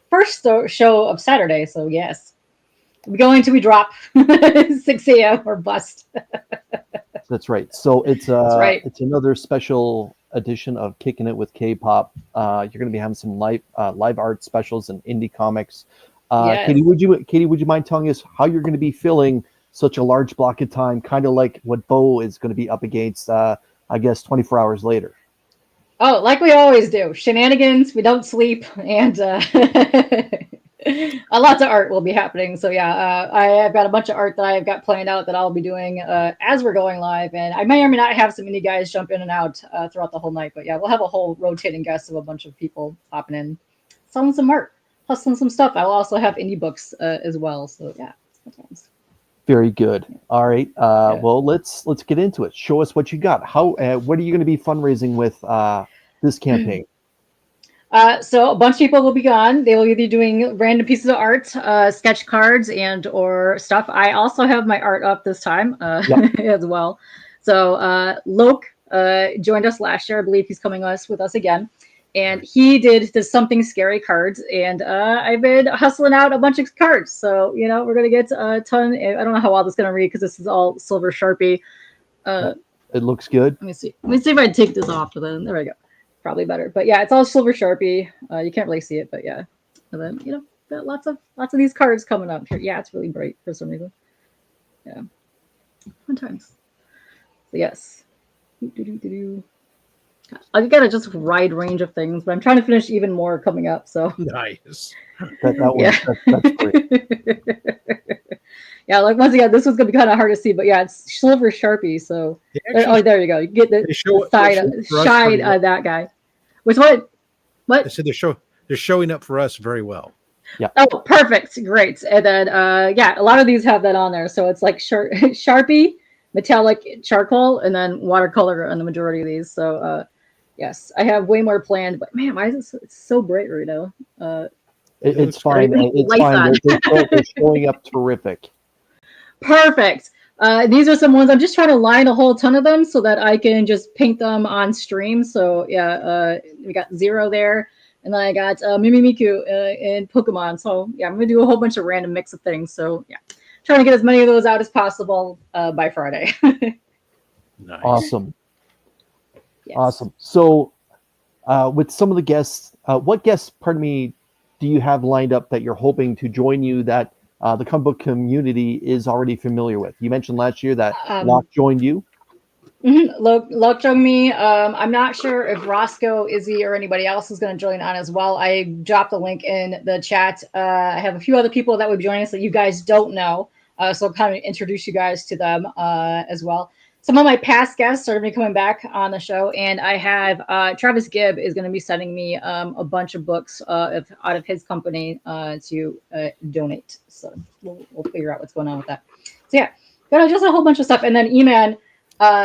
first show of Saturday. So yes, we're going to be drop 6 a.m. or bust. That's right. So it's right. it's another special edition of Kicking It with K-pop. You're going to be having some live art specials and indie comics. Yes. Katie, would you mind telling us how you're going to be filling such a large block of time, kind of like what Bo is going to be up against? I guess 24 hours later. Oh, like we always do, shenanigans. We don't sleep, and lots of art will be happening. So yeah, I've got a bunch of art that I've got planned out that I'll be doing as we're going live, and I may or may not have some indie guys jump in and out throughout the whole night. But yeah, we'll have a whole rotating guest of a bunch of people popping in, selling some art, hustling some stuff. I will also have indie books as well. So yeah, sometimes. Very good. All right. Well, let's get into it. Show us what you got. What are you going to be fundraising with this campaign? So a bunch of people will be gone. They will either be doing random pieces of art, sketch cards, and or stuff. I also have my art up this time as well. So Loke joined us last year. I believe he's coming with us again. And he did the Something Scary cards, and I've been hustling out a bunch of cards. So, we're going to get a ton. I don't know how well this is going to read because this is all silver Sharpie. It looks good. Let me see if I take this off. Then there we go. Probably better. But yeah, it's all silver Sharpie. You can't really see it, but yeah. And then, got lots of these cards coming up here. Yeah, it's really bright for some reason. Yeah. Fun times. So yes. I've got a just wide range of things, but I'm trying to finish even more coming up. So Nice. That's great. Yeah, like once again, this one's gonna be kind of hard to see, but yeah, it's silver Sharpie. So there you go. You get the side of that guy. Which what? What? I said they're showing up for us very well. Yeah. Oh, perfect. Great. And then a lot of these have that on there. So it's like Sharpie, metallic charcoal, and then watercolor on the majority of these. So yes, I have way more planned, but man, why is it's so bright right now? It's fine. It's fine. They're showing up terrific. Perfect. These are some ones I'm just trying to line a whole ton of them so that I can just paint them on stream. So yeah, we got Zero there, and then I got Mimimiku and Pokemon. So yeah, I'm gonna do a whole bunch of random mix of things. So yeah, trying to get as many of those out as possible by Friday. Nice. Awesome. Yes. Awesome. So with some of the guests, what guests, pardon me, do you have lined up that you're hoping to join you that the comic book community is already familiar with? You mentioned last year that Locke joined you. Mm-hmm. Locke joined me. I'm not sure if Roscoe, Izzy, or anybody else is going to join on as well. I dropped the link in the chat. I have a few other people that would join us that you guys don't know. So I'll kind of introduce you guys to them as well. Some of my past guests are going to be coming back on the show, and I have Travis Gibb is going to be sending me a bunch of books out of his company to donate. So we'll figure out what's going on with that. So yeah, got just a whole bunch of stuff, and then E-Man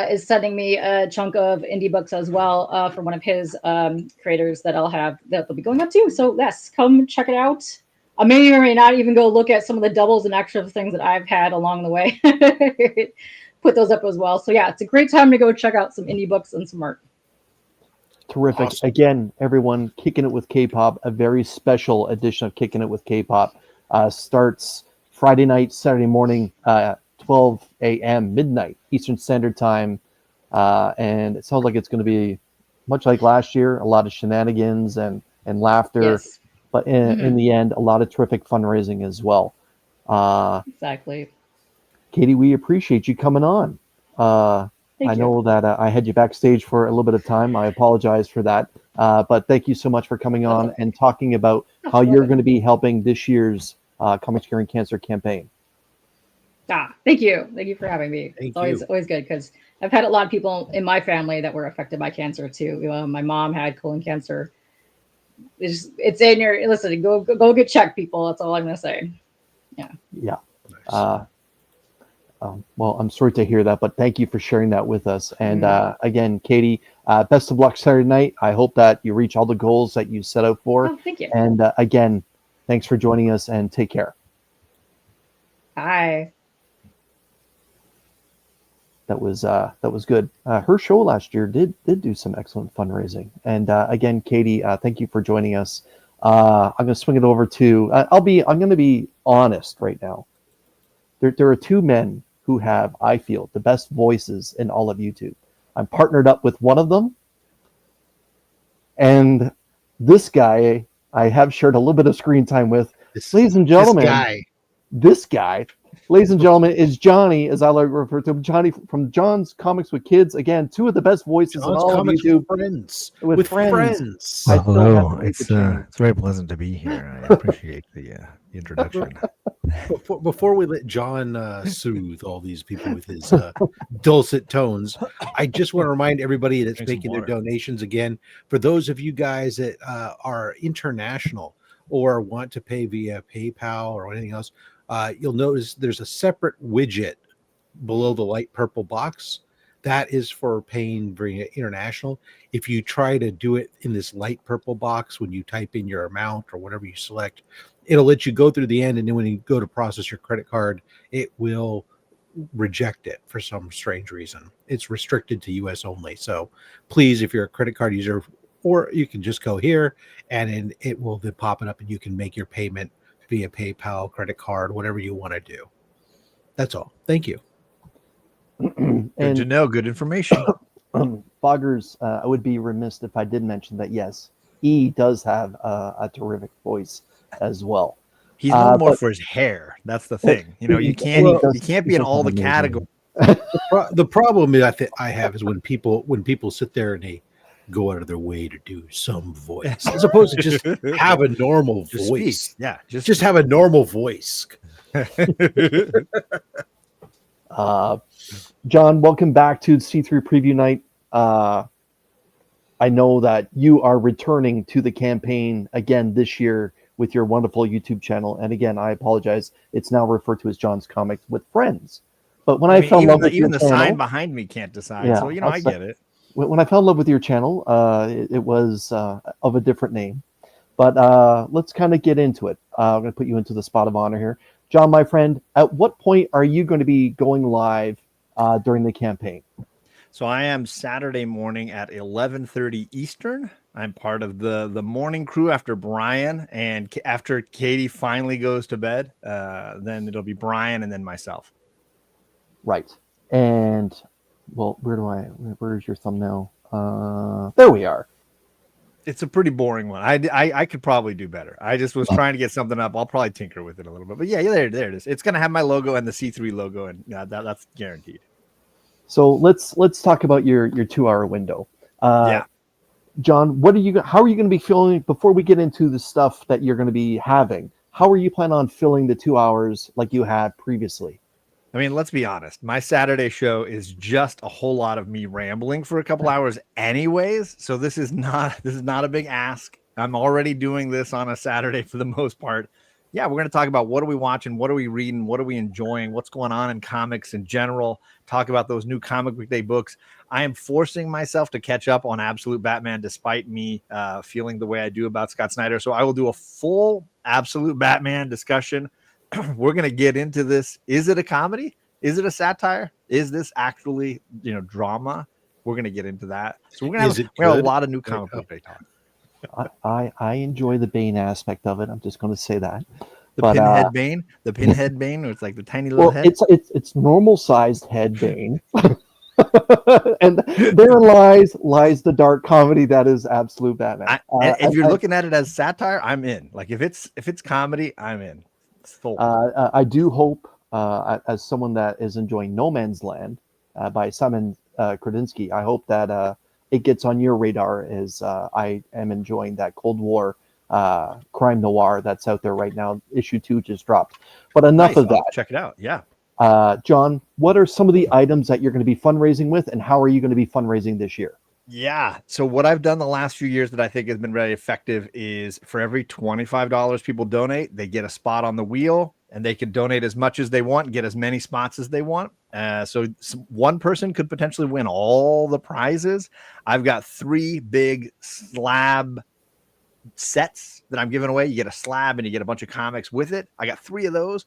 is sending me a chunk of indie books as well from one of his creators that they'll be going up to. So yes, come check it out. I may or may not even go look at some of the doubles and extra things that I've had along the way. Put those up as well. So yeah, it's a great time to go check out some indie books and some art. Terrific. Awesome. Again, everyone, Kicking It with K-pop, a very special edition of Kicking It with K-pop starts Friday night, Saturday morning, 12 a.m., midnight, Eastern Standard Time. And it sounds like it's going to be much like last year, a lot of shenanigans and laughter. Yes. But in the end, a lot of terrific fundraising as well. Exactly. Katie, we appreciate you coming on. I know that I had you backstage for a little bit of time. I apologize for that. But thank you so much for coming on and talking about how you're going to be helping this year's Comics Curing Cancer campaign. Thank you. Thank you for having me. Thank It's always good because I've had a lot of people in my family that were affected by cancer too. My mom had colon cancer. It's in your listen. Go get checked, people. That's all I'm gonna say. Yeah. Yeah. Nice. Well, I'm sorry to hear that, but thank you for sharing that with us. And again, Katie, best of luck Saturday night. I hope that you reach all the goals that you set out for. Oh, thank you. And again, thanks for joining us and take care. Bye. That was good. Her show last year did do some excellent fundraising. And again, Katie, thank you for joining us. I'm going to swing it over to. I'm going to be honest right now. There are two men who have, I feel, the best voices in all of YouTube. I'm partnered up with one of them, and this guy I have shared a little bit of screen time with. Ladies and gentlemen, this guy, ladies and gentlemen, is Johnny, as I like to refer to him, Johnny from John's Comics with Kids. Again, two of the best voices in all of YouTube. With friends. Well, hello. It's very pleasant to be here. I appreciate the introduction. Before we let John soothe all these people with his dulcet tones, I just want to remind everybody that's making their donations again. For those of you guys that are international or want to pay via PayPal or anything else, you'll notice there's a separate widget below the light purple box. That is for paying via international. If you try to do it in this light purple box, when you type in your amount or whatever you select, it'll let you go through the end. And then when you go to process your credit card, it will reject it for some strange reason. It's restricted to US only. So please, if you're a credit card user, or you can just go here and then it will then pop it up and you can make your payment via PayPal, credit card, whatever you want to do. That's all. Thank you. Good to know. Good information. Foggers, I would be remiss if I did mention that, yes, E does have a terrific voice as well. He's known more for his hair. That's the thing. You know, you can't be in all the categories. The problem I have is when people sit there and they go out of their way to do some voice, as opposed to just have a normal voice. Speak. Yeah, just have a normal voice. John, welcome back to C3 Preview Night. I know that you are returning to the campaign again this year with your wonderful YouTube channel. And again, I apologize. It's now referred to as John's Comics with Friends. But when I fell in love with your channel, sign behind me can't decide. Yeah, so, you know, I get it. When I fell in love with your channel, it was of a different name. But let's kind of get into it. I'm going to put you into the spot of honor here. John, my friend, at what point are you going to be going live during the campaign? So I am Saturday morning at 11:30 Eastern. I'm part of the morning crew after Brian, and after Katie finally goes to bed, then it'll be Brian and then myself. Right. And, well, where's your thumbnail? There we are. It's a pretty boring one. I could probably do better. I just was trying to get something up. I'll probably tinker with it a little bit. But yeah, there it is. It's going to have my logo and the C3 logo, and that's guaranteed. So let's talk about your 2-hour window. Yeah. John, how are you going to be feeling before we get into the stuff that you're going to be having? How are you planning on filling the 2 hours like you had previously? I mean, let's be honest. My Saturday show is just a whole lot of me rambling for a couple hours anyways. So this is not a big ask. I'm already doing this on a Saturday for the most part. Yeah, we're going to talk about what are we watching, what are we reading, what are we enjoying, what's going on in comics in general, talk about those new Comic Book Day books. I am forcing myself to catch up on Absolute Batman despite me feeling the way I do about Scott Snyder. So I will do a full Absolute Batman discussion. We're going to get into this. Is it a comedy? Is it a satire? Is this actually, drama? We're going to get into that. So we're going to have a lot of new Comic Book Day talk. I enjoy the Bane aspect of it. I'm just going to say that. Pinhead Bane, where it's like the tiny little head. It's normal sized head Bane, and there lies the dark comedy that is Absolute Batman. If you're looking at it as satire, I'm in. Like if it's comedy, I'm in. I do hope, as someone that is enjoying No Man's Land by Simon Kredinsky, I hope that it gets on your radar as I am enjoying that Cold War crime noir that's out there right now. Issue 2 just dropped. But enough of that. Check it out. Yeah. John, what are some of the items that you're going to be fundraising with, and how are you going to be fundraising this year? Yeah. So what I've done the last few years that I think has been very effective is for every $25 people donate, they get a spot on the wheel, and they can donate as much as they want, get as many spots as they want. So one person could potentially win all the prizes. I've got 3 big slab sets that I'm giving away. You get a slab and you get a bunch of comics with it. I got 3 of those.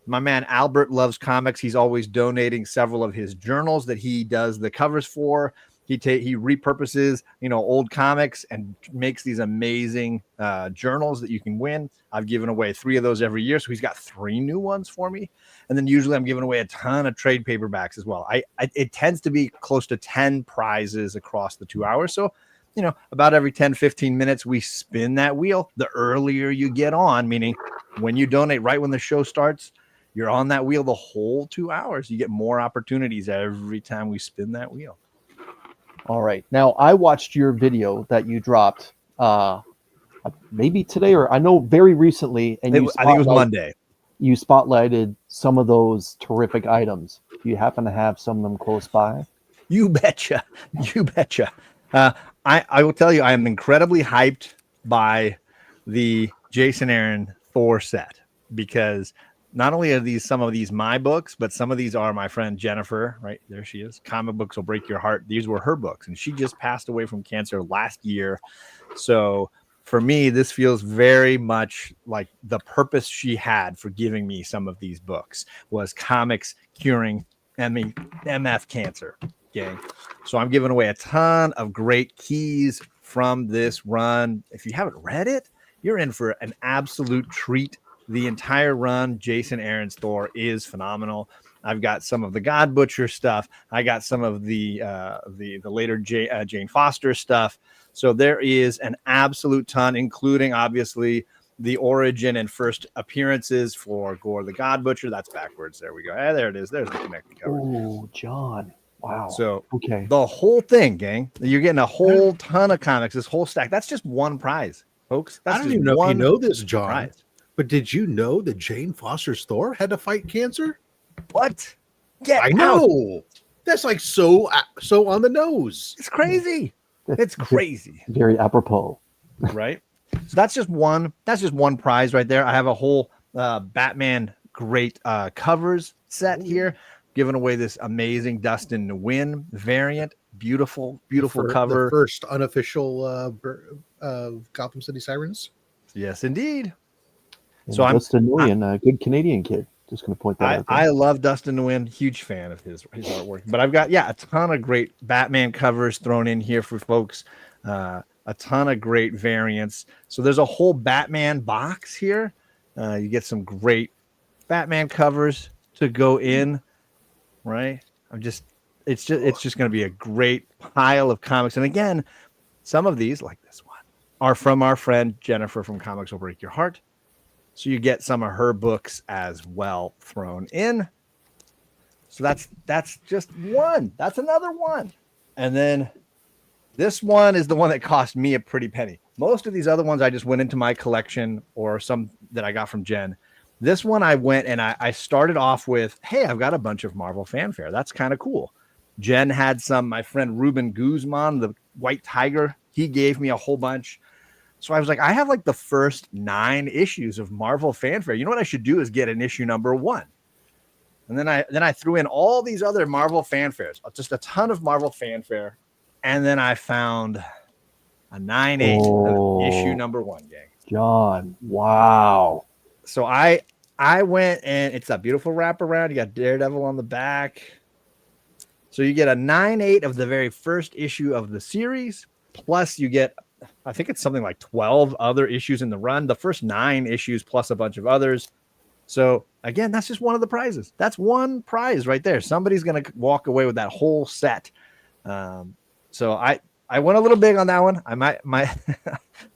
My man Albert loves comics. He's always donating several of his journals that he does the covers for. He repurposes, old comics and makes these amazing journals that you can win. I've given away 3 of those every year, so he's got 3 new ones for me. And then usually I'm giving away a ton of trade paperbacks as well. It tends to be close to 10 prizes across the 2 hours. So, about every 10, 15 minutes, we spin that wheel. The earlier you get on, meaning when you donate right when the show starts, you're on that wheel the whole 2 hours. You get more opportunities every time we spin that wheel. All right. Now, I watched your video that you dropped maybe today, or I know very recently. And I think it was Monday. You spotlighted some of those terrific items. Do you happen to have some of them close by? You betcha. You betcha. I will tell you, I am incredibly hyped by the Jason Aaron Thor set, because not only are some of these my books, but some of these are my friend Jennifer, right? There she is. Comic Books Will Break Your Heart. These were her books, and she just passed away from cancer last year. So for me, this feels very much like the purpose she had for giving me some of these books was comics curing MF cancer. Gang. So I'm giving away a ton of great keys from this run. If you haven't read it, you're in for an absolute treat. The entire run, Jason Aaron's Thor, is phenomenal. I've got some of the God Butcher stuff. I got some of the later Jane Foster stuff. So there is an absolute ton, including obviously the origin and first appearances for Gore the God Butcher. That's backwards. There we go. There it is. There's the connected cover. Oh, John. Wow. So okay, the whole thing, gang, you're getting a whole ton of comics, this whole stack. That's just one prize, folks. That's I don't even know if you know this, John, prize. but did you know that Jane Foster's Thor had to fight cancer? What? Get I out. know. That's like so on the nose. It's crazy. It's crazy. Very apropos. Right? So that's just one prize right there. I have a whole Batman great covers set here. Giving away this amazing Dustin Nguyen variant. Beautiful cover. The first unofficial Gotham City Sirens. Yes, indeed. And So Dustin Nguyen, a good Canadian kid. Just going to point that out. I love Dustin Nguyen. Huge fan of his artwork. But I've got, a ton of great Batman covers thrown in here for folks. A ton of great variants. So there's a whole Batman box here. You get some great Batman covers to go in. Right. It's just going to be a great pile of comics. And again, some of these, like this one, are from our friend Jennifer from Comics Will Break Your Heart. So you get some of her books as well thrown in. So that's just one. That's another one. And then this one is the one that cost me a pretty penny. Most of these other ones I just went into my collection or some that I got from Jen. This one I went and I started off with, hey, I've got a bunch of Marvel fanfare. That's kind of cool. Jen had some, my friend Ruben Guzman, the White Tiger, he gave me a whole bunch. So I was like, I have like the first 9 issues of Marvel fanfare. You know what I should do is get an issue number 1. And then I threw in all these other Marvel fanfares, just a ton of Marvel fanfare. And then I found a 9/8 of issue number 1, gang. John, wow. So I went and it's a beautiful wraparound. You got Daredevil on the back. So you get a 9/8 of the very first issue of the series. Plus you get, I think it's something like 12 other issues in the run. The first 9 issues plus a bunch of others. So again, that's just one of the prizes. That's one prize right there. Somebody's going to walk away with that whole set. So I went a little big on that one.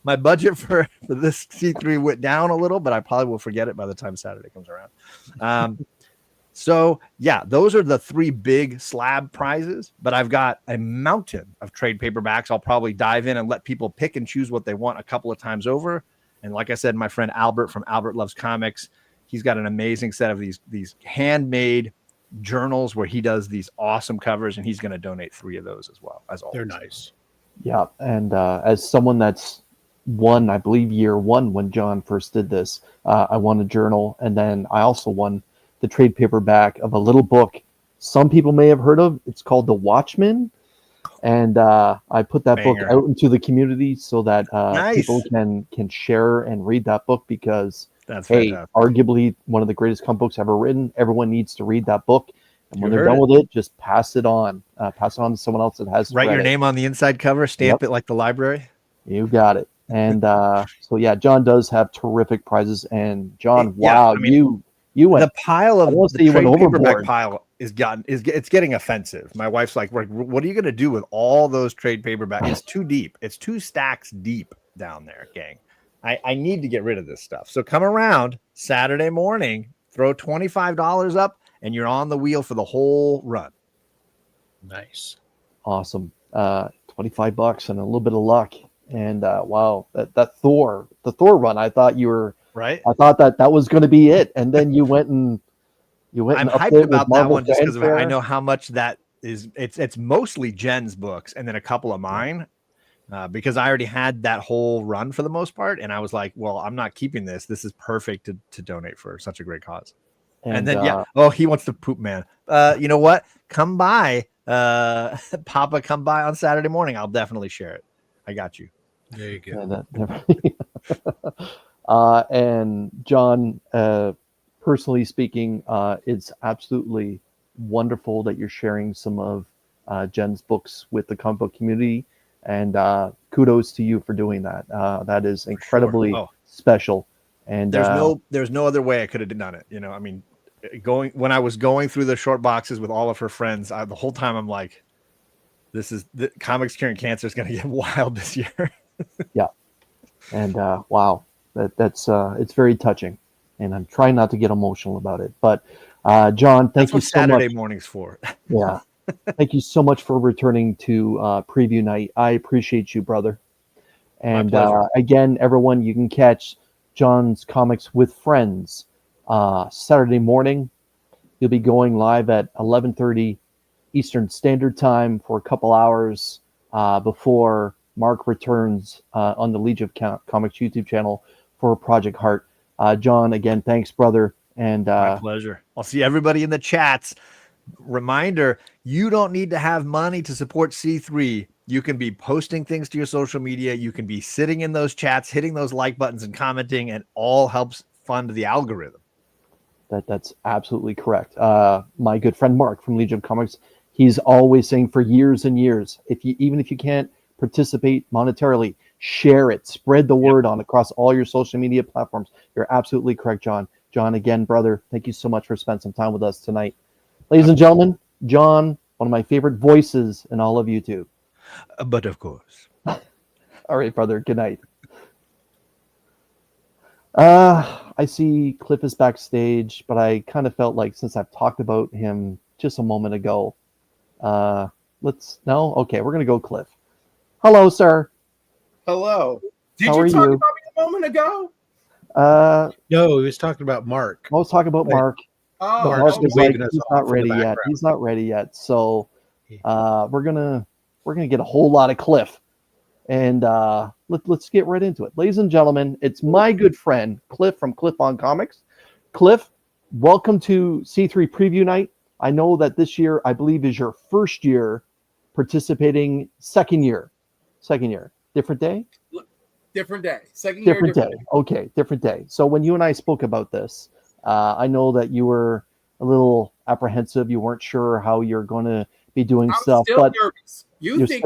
My budget for this C3 went down a little, but I probably will forget it by the time Saturday comes around. So yeah, those are the 3 big slab prizes, but I've got a mountain of trade paperbacks. I'll probably dive in and let people pick and choose what they want a couple of times over. And like I said, my friend Albert from Albert Loves Comics, he's got an amazing set of these handmade journals where he does these awesome covers, and he's going to donate 3 of those as well. As always. They're nice. Yeah, and as someone that's won, I believe year 1 when John first did this, I won a journal, and then I also won the trade paperback of a little book some people may have heard of. It's called The Watchmen, and I put that book out into the community so that people can share and read that book, because that's arguably one of the greatest comic books ever written. Everyone needs to read that book. And when they're done with it, just pass it on. Pass it on to someone else that has. Write your name on the inside cover, stamp it like the library. You got it. And so yeah, John does have terrific prizes. And John, wow, you went the pile of the trade trade paperback overboard. pile it's getting offensive. My wife's like, what are you going to do with all those trade paperbacks? It's too deep. It's 2 stacks deep down there, gang. I need to get rid of this stuff. So come around Saturday morning, throw $25 up, and you're on the wheel for the whole run. Nice. Awesome. $25 and a little bit of luck. And wow, the Thor run, I thought you were right. I thought that was going to be it. And then you went and I'm hyped about that one just because I know how much that is. It's mostly Jen's books and then a couple of mine. Because I already had that whole run for the most part. And I was like, well, I'm not keeping this. This is perfect to donate for such a great cause. And then, he wants to poop, man. You know what? Come by, Papa, come by on Saturday morning. I'll definitely share it. I got you. There you go. And John, personally speaking, it's absolutely wonderful that you're sharing some of Jen's books with the comic book community. And kudos to you for doing that. That is incredibly special. And there's no other way I could have done it. You know, I mean, when I was going through the short boxes with all of her friends, the whole time I'm like, the Comics Curing Cancer is going to get wild this year. Yeah. And wow, that's it's very touching. And I'm trying not to get emotional about it. But John, thank you so much. Saturday mornings for. Yeah. Thank you so much for returning to preview night. I appreciate you, brother. And again, everyone, you can catch John's Comics with Friends Saturday morning. He'll be going live at 11:30 Eastern Standard Time for a couple hours before Mark returns on the Legion of Comics YouTube channel for Project Heart. John, again, thanks, brother. And my pleasure. I'll see everybody in the chats. Reminder, you don't need to have money to support C3. You can be posting things to your social media. You can be sitting in those chats, hitting those like buttons and commenting, and all helps fund the algorithm. That's absolutely correct. My good friend Mark from Legion of Comics, he's always saying for years and years, even if you can't participate monetarily, share it, spread the word on across all your social media platforms. You're absolutely correct, John. John, again, brother, thank you so much for spending some time with us tonight. Ladies and gentlemen, John, one of my favorite voices in all of YouTube. But of course. All right, brother. Good night. I see Cliff is backstage, but I kind of felt like since I've talked about him just a moment ago, we're going to go Cliff. Hello, sir. Hello. Did How you are talk you? about me a moment ago? No, he was talking about Mark. I was talking about Mark. Oh, Mark's Mark is waving like, us he's off not in the ready yet. background. He's not ready yet. So we're gonna get a whole lot of Cliff, and let's get right into it, ladies and gentlemen. It's my good friend Cliff from Cliff on Comics. Cliff, welcome to C3 Preview Night. I know that this year, I believe, is your first year participating. Second year, different day. Different day. Second year, Different day. Okay, different day. So when you and I spoke about this, I know that you were a little apprehensive. You weren't sure how you're going to be doing stuff. I'm still but nervous. You think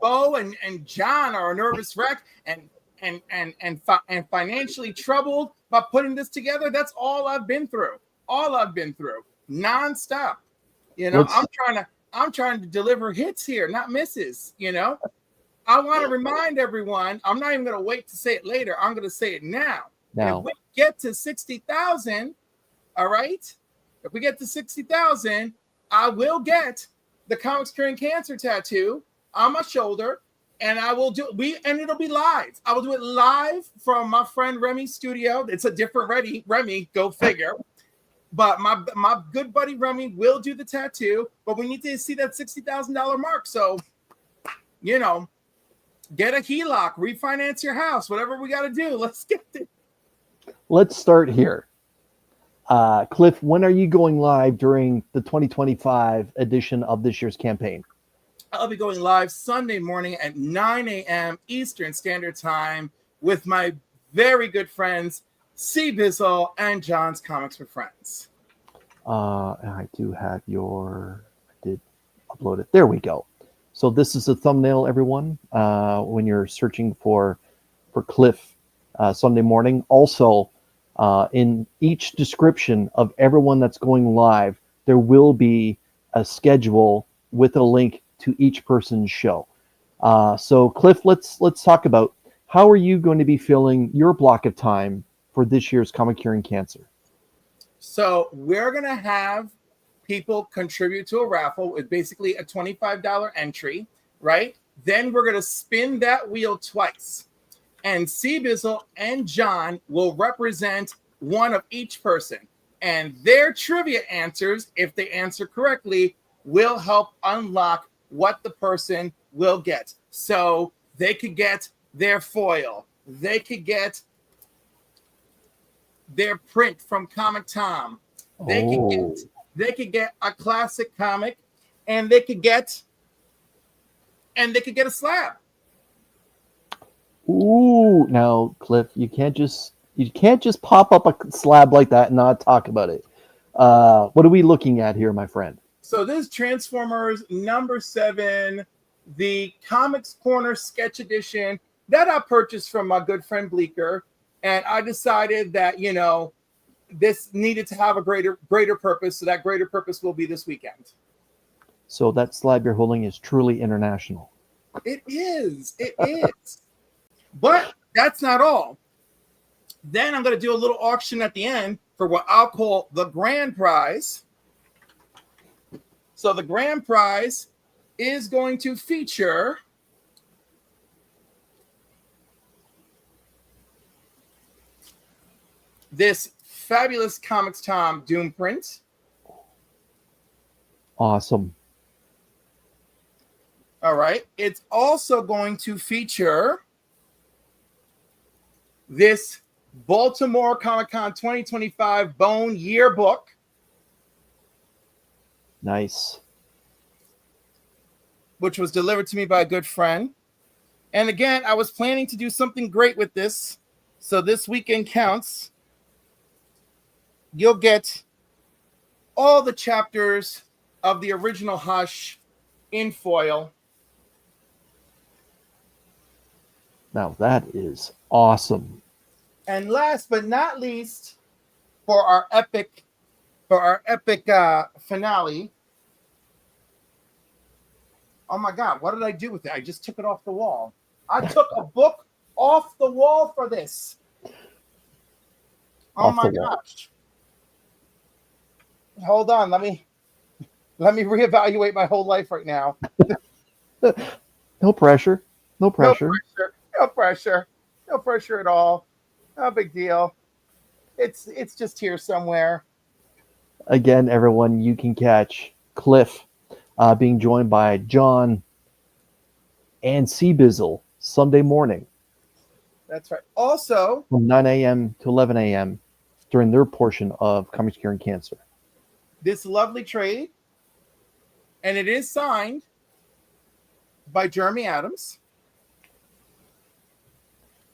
Bo and John are a nervous wreck and financially troubled by putting this together? That's all I've been through. Nonstop. You know, I'm trying to deliver hits here, not misses. You know, I want to remind everyone. I'm not even going to wait to say it later. I'm going to say it now. If we get to 60,000, all right. If we get to 60,000, I will get the Comics Curing Cancer tattoo on my shoulder, and I will and it'll be live. I will do it live from my friend Remy's studio. It's a different Remy, go figure. But my good buddy Remy will do the tattoo, but we need to see that $60,000 mark. So, you know, get a HELOC, refinance your house, whatever we got to do. Let's get it. Let's start here. Cliff, when are you going live during the 2025 edition of this year's campaign? I'll be going live Sunday morning at 9 a.m. Eastern Standard Time with my very good friends, C. Bizzle and John's Comics for Friends. And I do have I did upload it. There we go. So this is a thumbnail, everyone. When you're searching for Cliff Sunday morning. Also, in each description of everyone that's going live, there will be a schedule with a link to each person's show. So Cliff, let's talk about how are you going to be filling your block of time for this year's Comic Curing Cancer? So we're going to have people contribute to a raffle with basically a $25 entry, right? Then we're going to spin that wheel twice. And Bizzle and John will represent one of each person. And their trivia answers, if they answer correctly, will help unlock what the person will get. So they could get their foil. They could get their print from Comic Tom. They could get a classic comic, and they could get a slab. Ooh, now Cliff, you can't just pop up a slab like that and not talk about it. What are we looking at here, my friend? So this is Transformers #7, the Comics Corner Sketch Edition that I purchased from my good friend Bleecker, and I decided that this needed to have a greater purpose, so that greater purpose will be this weekend. So that slab you're holding is truly international. It is. But that's not all. Then I'm going to do a little auction at the end for what I'll call the grand prize. So the grand prize is going to feature this fabulous Comics Tom Doom print. Awesome. All right. It's also going to feature this Baltimore Comic-Con 2025 Bone Yearbook. Nice. Which was delivered to me by a good friend. And again, I was planning to do something great with this. So this weekend counts. You'll get all the chapters of the original Hush in foil. Now that is awesome. And last but not least, for our epic finale. Oh my God, what did I do with it? I just took it off the wall. I took a book off the wall for this. Oh my gosh. Hold on, let me reevaluate my whole life right now. No pressure. No pressure. No pressure. No pressure at all. No big deal. It's just here somewhere. Again, everyone, you can catch Cliff being joined by John and Bizzle Sunday morning. That's right. Also, from 9 a.m. to 11 a.m. during their portion of Comics Curing Cancer. This lovely trade, and it is signed by Jeremy Adams.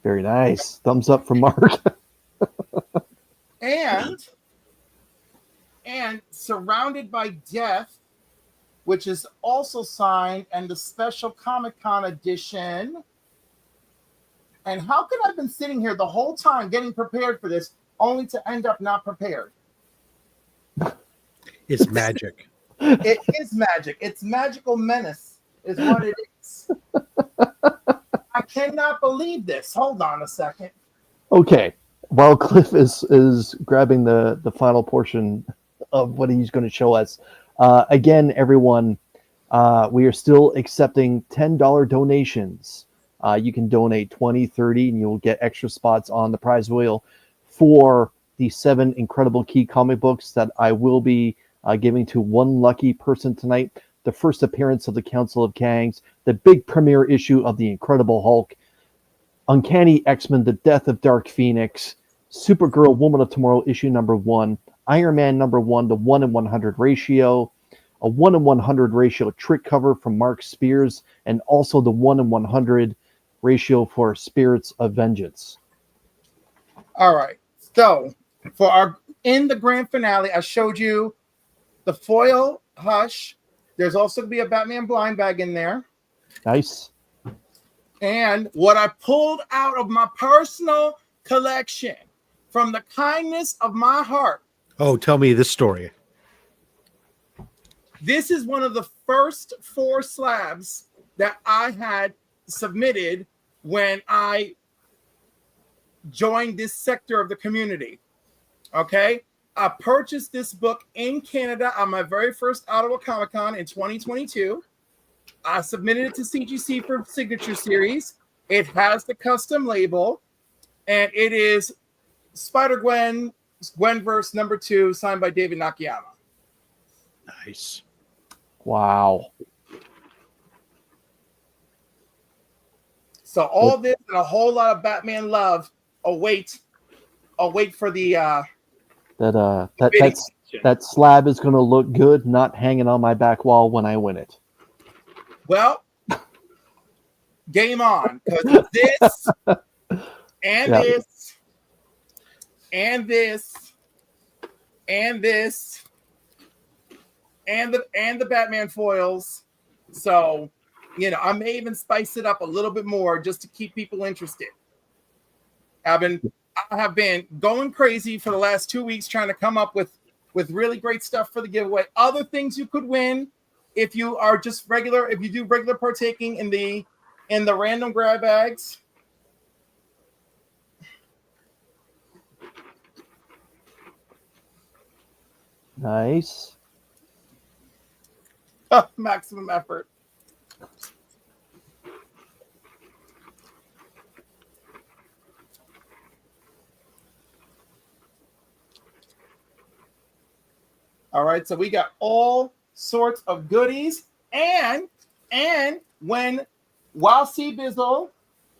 Very nice. Thumbs up from Mark. and Surrounded by Death, which is also signed, and the special Comic-Con edition. And how could I have been sitting here the whole time getting prepared for this, only to end up not prepared? It's magic. It is magic. It's magical menace is what it is. I cannot believe this. Hold on a second. Okay. While Cliff is grabbing the final portion of what he's going to show us, again, everyone, we are still accepting $10 donations. You can donate 20, 30, and you'll get extra spots on the prize wheel for the 7 incredible key comic books that I will be giving to one lucky person tonight. The first appearance of the Council of Kangs, the big premiere issue of the Incredible Hulk, Uncanny X-Men, The Death of Dark Phoenix, Supergirl, Woman of Tomorrow, issue number 1, Iron Man number 1, the 1-in-100 ratio, a 1-in-100 ratio trick cover from Mark Spears, and also the 1-in-100 ratio for Spirits of Vengeance. All right. So in the grand finale, I showed you the foil Hush. There's also going to be a Batman blind bag in there. Nice. And what I pulled out of my personal collection from the kindness of my heart. Oh, tell me this story. This is one of the first 4 slabs that I had submitted when I joined this sector of the community. Okay. I purchased this book in Canada on my very first Ottawa Comic Con in 2022. I submitted it to CGC for signature series. It has the custom label, and it is Spider-Gwen, Gwenverse number 2, signed by David Nakayama. Nice. Wow. So all this and a whole lot of Batman love await for the that slab is going to look good, not hanging on my back wall when I win it. Well, game on, because this and this and this and this and the Batman foils. So, you know, I may even spice it up a little bit more just to keep people interested. I have been going crazy for the last 2 weeks trying to come up with really great stuff for the giveaway. Other things you could win if you are just regular, if you do regular partaking in the random grab bags. Nice. Maximum effort. All right, so we got all sorts of goodies, and while C Bizzle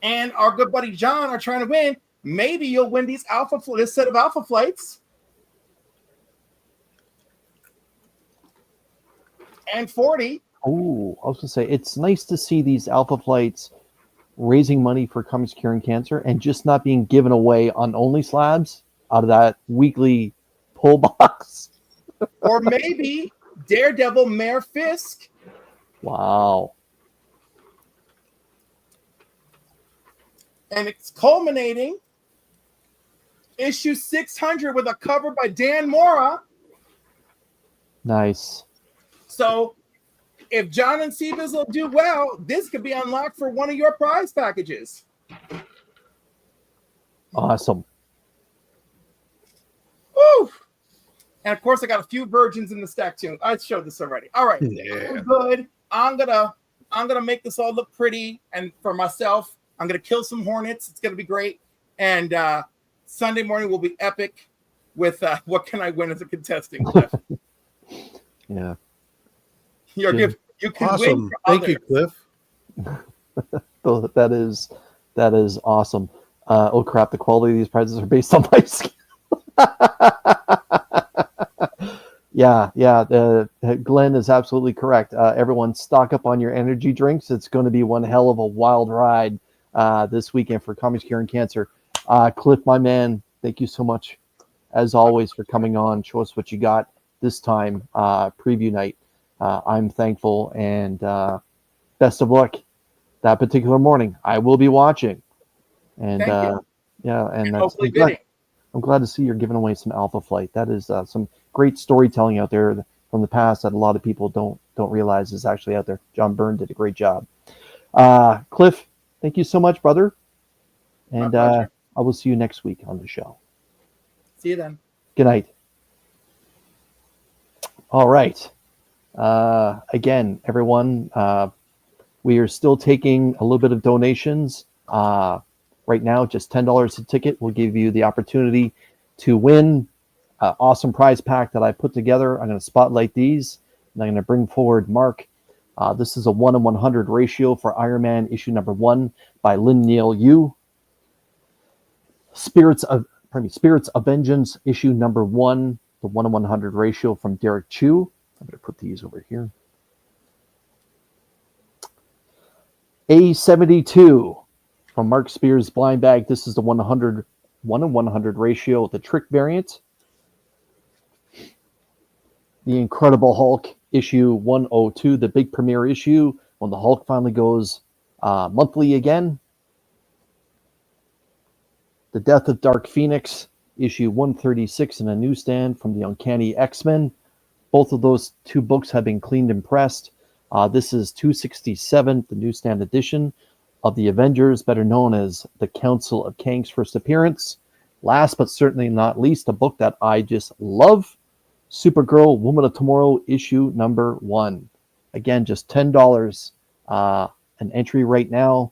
and our good buddy John are trying to win, maybe you'll win this set of alpha flights. And 40. Oh, I was gonna say it's nice to see these alpha flights raising money for Comics Curing Cancer and just not being given away on only slabs out of that weekly pull box. Or maybe Daredevil Mayor Fisk. Wow. And it's culminating issue 600 with a cover by Dan Mora. Nice. So if John and Seabizzle do well, this could be unlocked for one of your prize packages. Awesome. Woo! And of course, I got a few virgins in the stack too. I showed this already. All right, Yeah. good. I'm gonna make this all look pretty, and for myself, I'm gonna kill some hornets. It's gonna be great. And Sunday morning will be epic with what can I win as a contestant, Cliff? Yeah. You can Awesome. win. Thank you, Cliff. So that is awesome. Oh crap! The quality of these prizes are based on my skill. Yeah. Glenn is absolutely correct. Everyone, stock up on your energy drinks. It's going to be one hell of a wild ride this weekend for Comics Curing Cancer. Cliff, my man, thank you so much, as always, for coming on. Show us what you got this time. Preview night. I'm thankful, and best of luck that particular morning. I will be watching. And yeah, and hopefully I'm glad to see you're giving away some Alpha Flight. That is some great storytelling out there from the past that a lot of people don't realize is actually out there. John Byrne did a great job. Cliff, thank you so much, brother. And I will see you next week on the show. See you then. Good night. All right. Again, everyone, we are still taking a little bit of donations. Right now, just $10 a ticket will give you the opportunity to win an awesome prize pack that I put together. I'm going to spotlight these, and I'm going to bring forward Mark. This is a 1-in-100 ratio for Iron Man issue number 1 by Lin Neil Yu. Spirits of Vengeance issue number 1, the 1-in-100 ratio from Derek Chu. I'm going to put these over here. A72 from Mark Spears blind bag. This is the 1-in-100 ratio, the trick variant. the Incredible Hulk issue 102, the big premiere issue when the Hulk finally goes monthly again. The Death of Dark Phoenix issue 136 in a newsstand from the Uncanny X-Men. Both of those two books have been cleaned and pressed. This is 267, the newsstand edition of the Avengers, better known as the Council of Kang's first appearance. Last but certainly not least, a book that I just love, Supergirl, Woman of Tomorrow, issue number 1. Again, just $10 an entry right now,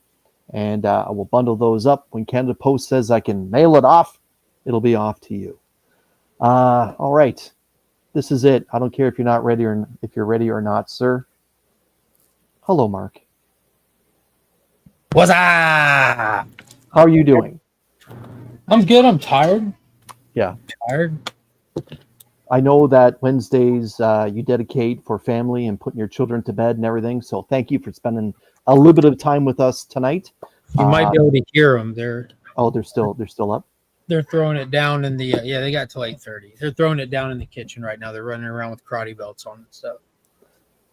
and I will bundle those up. When Canada Post says I can mail it off, it'll be off to you. All right, this is it. I don't care if you're not ready or if you're ready or not, sir. Hello, Mark. What's up? How are you doing? I'm good. I'm tired. Yeah. Tired. I know that Wednesdays you dedicate for family and putting your children to bed and everything. So thank you for spending a little bit of time with us tonight. You might be able to hear them. They're still up. They're throwing it down in the they got till 8:30. They're throwing it down in the kitchen right now. They're running around with karate belts on and stuff.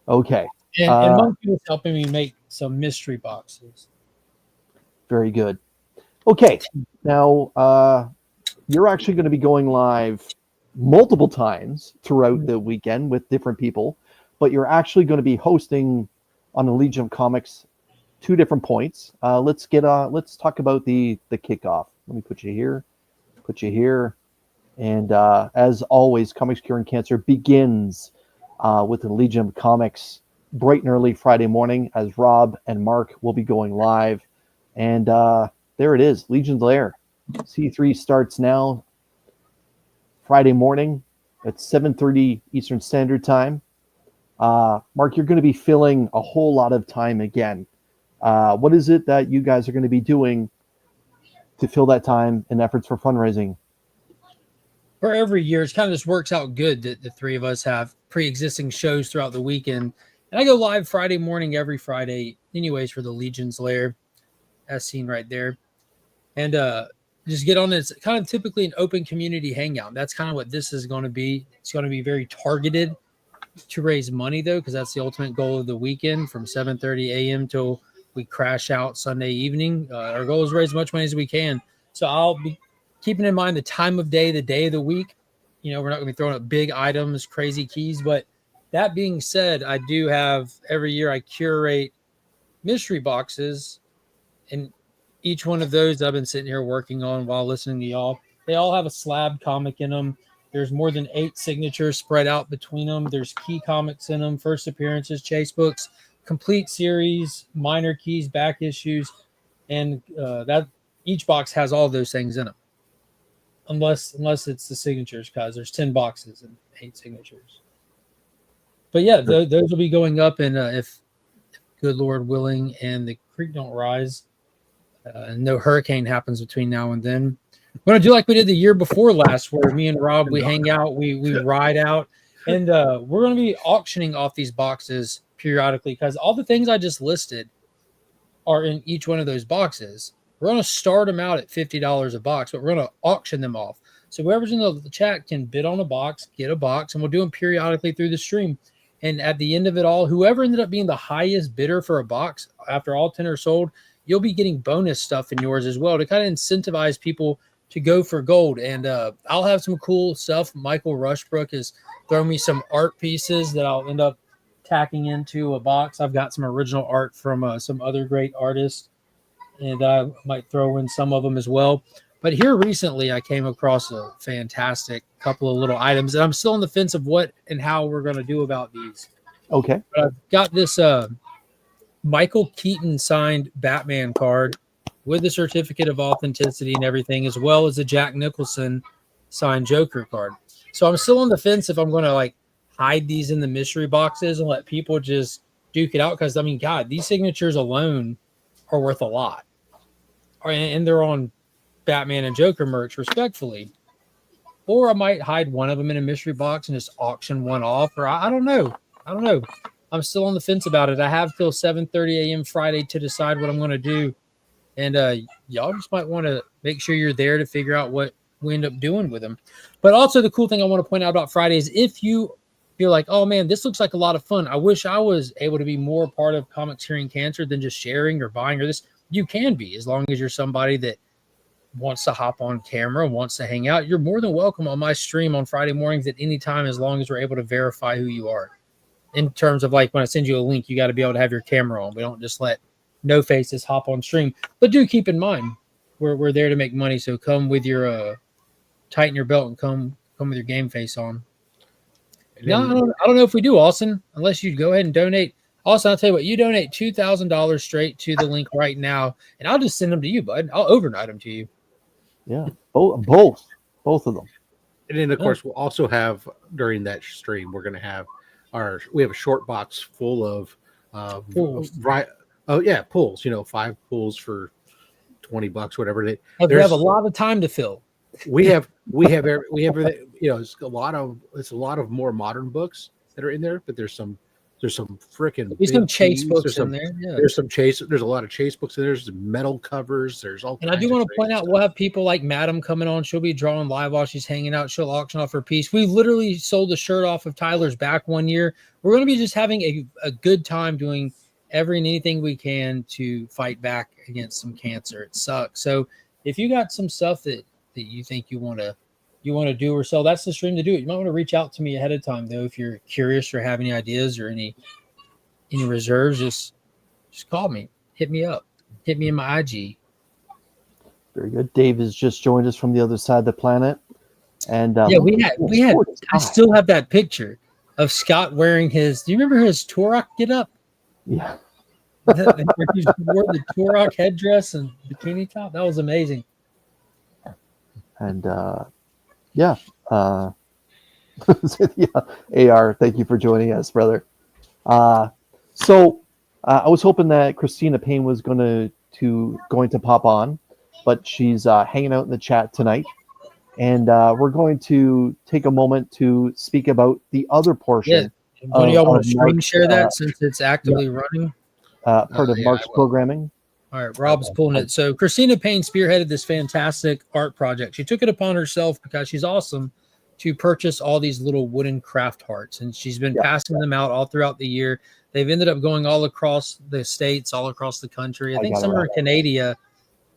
Okay. And Monkey was helping me make some mystery boxes. Very good. Okay. Now you're actually going to be going live multiple times throughout the weekend with different people, but you're actually going to be hosting on the Legion of Comics 2 different points. Let's talk about the kickoff. Let me put you here. And as always, Comics Curing Cancer begins with the Legion of Comics bright and early Friday morning, as Rob and Mark will be going live. And there it is, Legion's Lair. C3 starts now, Friday morning at 7:30 Eastern Standard Time. Mark, you're going to be filling a whole lot of time again. What is it that you guys are going to be doing to fill that time in efforts for fundraising? For every year, it kind of just works out good that the three of us have pre-existing shows throughout the weekend. And I go live Friday morning every Friday anyways for the Legion's Lair, as seen right there. And just get on. It's kind of typically an open community hangout. That's kind of what this is going to be. It's going to be very targeted to raise money, though, because that's the ultimate goal of the weekend from 7:30 a.m. till we crash out Sunday evening. Our goal is to raise as much money as we can. So I'll be keeping in mind the time of day, the day of the week. You know, we're not going to be throwing up big items, crazy keys. But that being said, I do have every year I curate mystery boxes, and each one of those I've been sitting here working on while listening to y'all. They all have a slab comic in them. There's more than 8 signatures spread out between them. There's key comics in them, first appearances, chase books, complete series, minor keys, back issues, and that each box has all those things in them. Unless it's the signatures, because there's 10 boxes and 8 signatures. But yeah, those will be going up, and if good Lord willing and the creek don't rise, and no hurricane happens between now and then, we're going to do like we did the year before last, where me and Rob, we hang out, we ride out, and we're going to be auctioning off these boxes periodically, because all the things I just listed are in each one of those boxes. We're going to start them out at $50 a box, but we're going to auction them off. So whoever's in the chat can bid on a box, get a box, and we'll do them periodically through the stream. And at the end of it all, whoever ended up being the highest bidder for a box after all 10 are sold, you'll be getting bonus stuff in yours as well to kind of incentivize people to go for gold. And I'll have some cool stuff. Michael Rushbrook has thrown me some art pieces that I'll end up tacking into a box. I've got some original art from some other great artists, and I might throw in some of them as well. But here recently, I came across a fantastic couple of little items, and I'm still on the fence of what and how we're going to do about these. Okay. But I've got this Michael Keaton signed Batman card with the certificate of authenticity and everything, as well as a Jack Nicholson signed Joker card. So I'm still on the fence if I'm going to like hide these in the mystery boxes and let people just duke it out. Because I mean, God, these signatures alone are worth a lot, and they're on Batman and Joker merch, respectfully. Or I might hide one of them in a mystery box and just auction one off. Or I don't know. I'm still on the fence about it. I have till 7:30 a.m. Friday to decide what I'm going to do. And y'all just might want to make sure you're there to figure out what we end up doing with them. But also the cool thing I want to point out about Friday is if you feel like, oh man, this looks like a lot of fun. I wish I was able to be more part of Comics Curing Cancer than just sharing or buying or this. You can be, as long as you're somebody that wants to hop on camera, wants to hang out. You're more than welcome on my stream on Friday mornings at any time, as long as we're able to verify who you are. In terms of like when I send you a link, you got to be able to have your camera on. We don't just let no faces hop on stream. But do keep in mind, we're there to make money. So come with your tighten your belt and come with your game face on. No, I don't know if we do, Austin, unless you go ahead and donate. Austin, I'll tell you what, you donate $2,000 straight to the link right now, and I'll just send them to you, bud. I'll overnight them to you. Yeah, both of them. And then, of course, we'll also have during that stream, we're going to have we have a short box full of Pools. Pools. 5 pools for $20, whatever. We have a lot of time to fill. We have everything. It's a lot of more modern books that are in there, but there's some freaking some chase books in there. Yeah. There's a lot of chase books in there. There's metal covers. There's all. And I do want to point out, we'll have people like Madam coming on. She'll be drawing live while she's hanging out. She'll auction off her piece. We literally sold the shirt off of Tyler's back one year. We're going to be just having a good time doing every and anything we can to fight back against some cancer. It sucks. So if you got some stuff that you think you want to do or sell, that's the stream to do it. You might want to reach out to me ahead of time though, if you're curious or have any ideas or any reserves. Just call me, hit me up, hit me in my IG. Very good. Dave has just joined us from the other side of the planet, and we had. I still have that picture of Scott wearing his. Do you remember his Turok get up? Yeah. He wore the Turok headdress and bikini top. That was amazing. And AR, thank you for joining us, brother. So I was hoping that Christina Payne was going to pop on, but she's hanging out in the chat tonight, and we're going to take a moment to speak about the other portion. Yeah. One of y'all want to screen share that since it's actively running? Part of Mark's programming. All right, Rob's pulling it. So Christina Payne spearheaded this fantastic art project. She took it upon herself because she's awesome to purchase all these little wooden craft hearts, and she's been passing them out all throughout the year. They've ended up going all across the states, all across the country. I think some are in Canada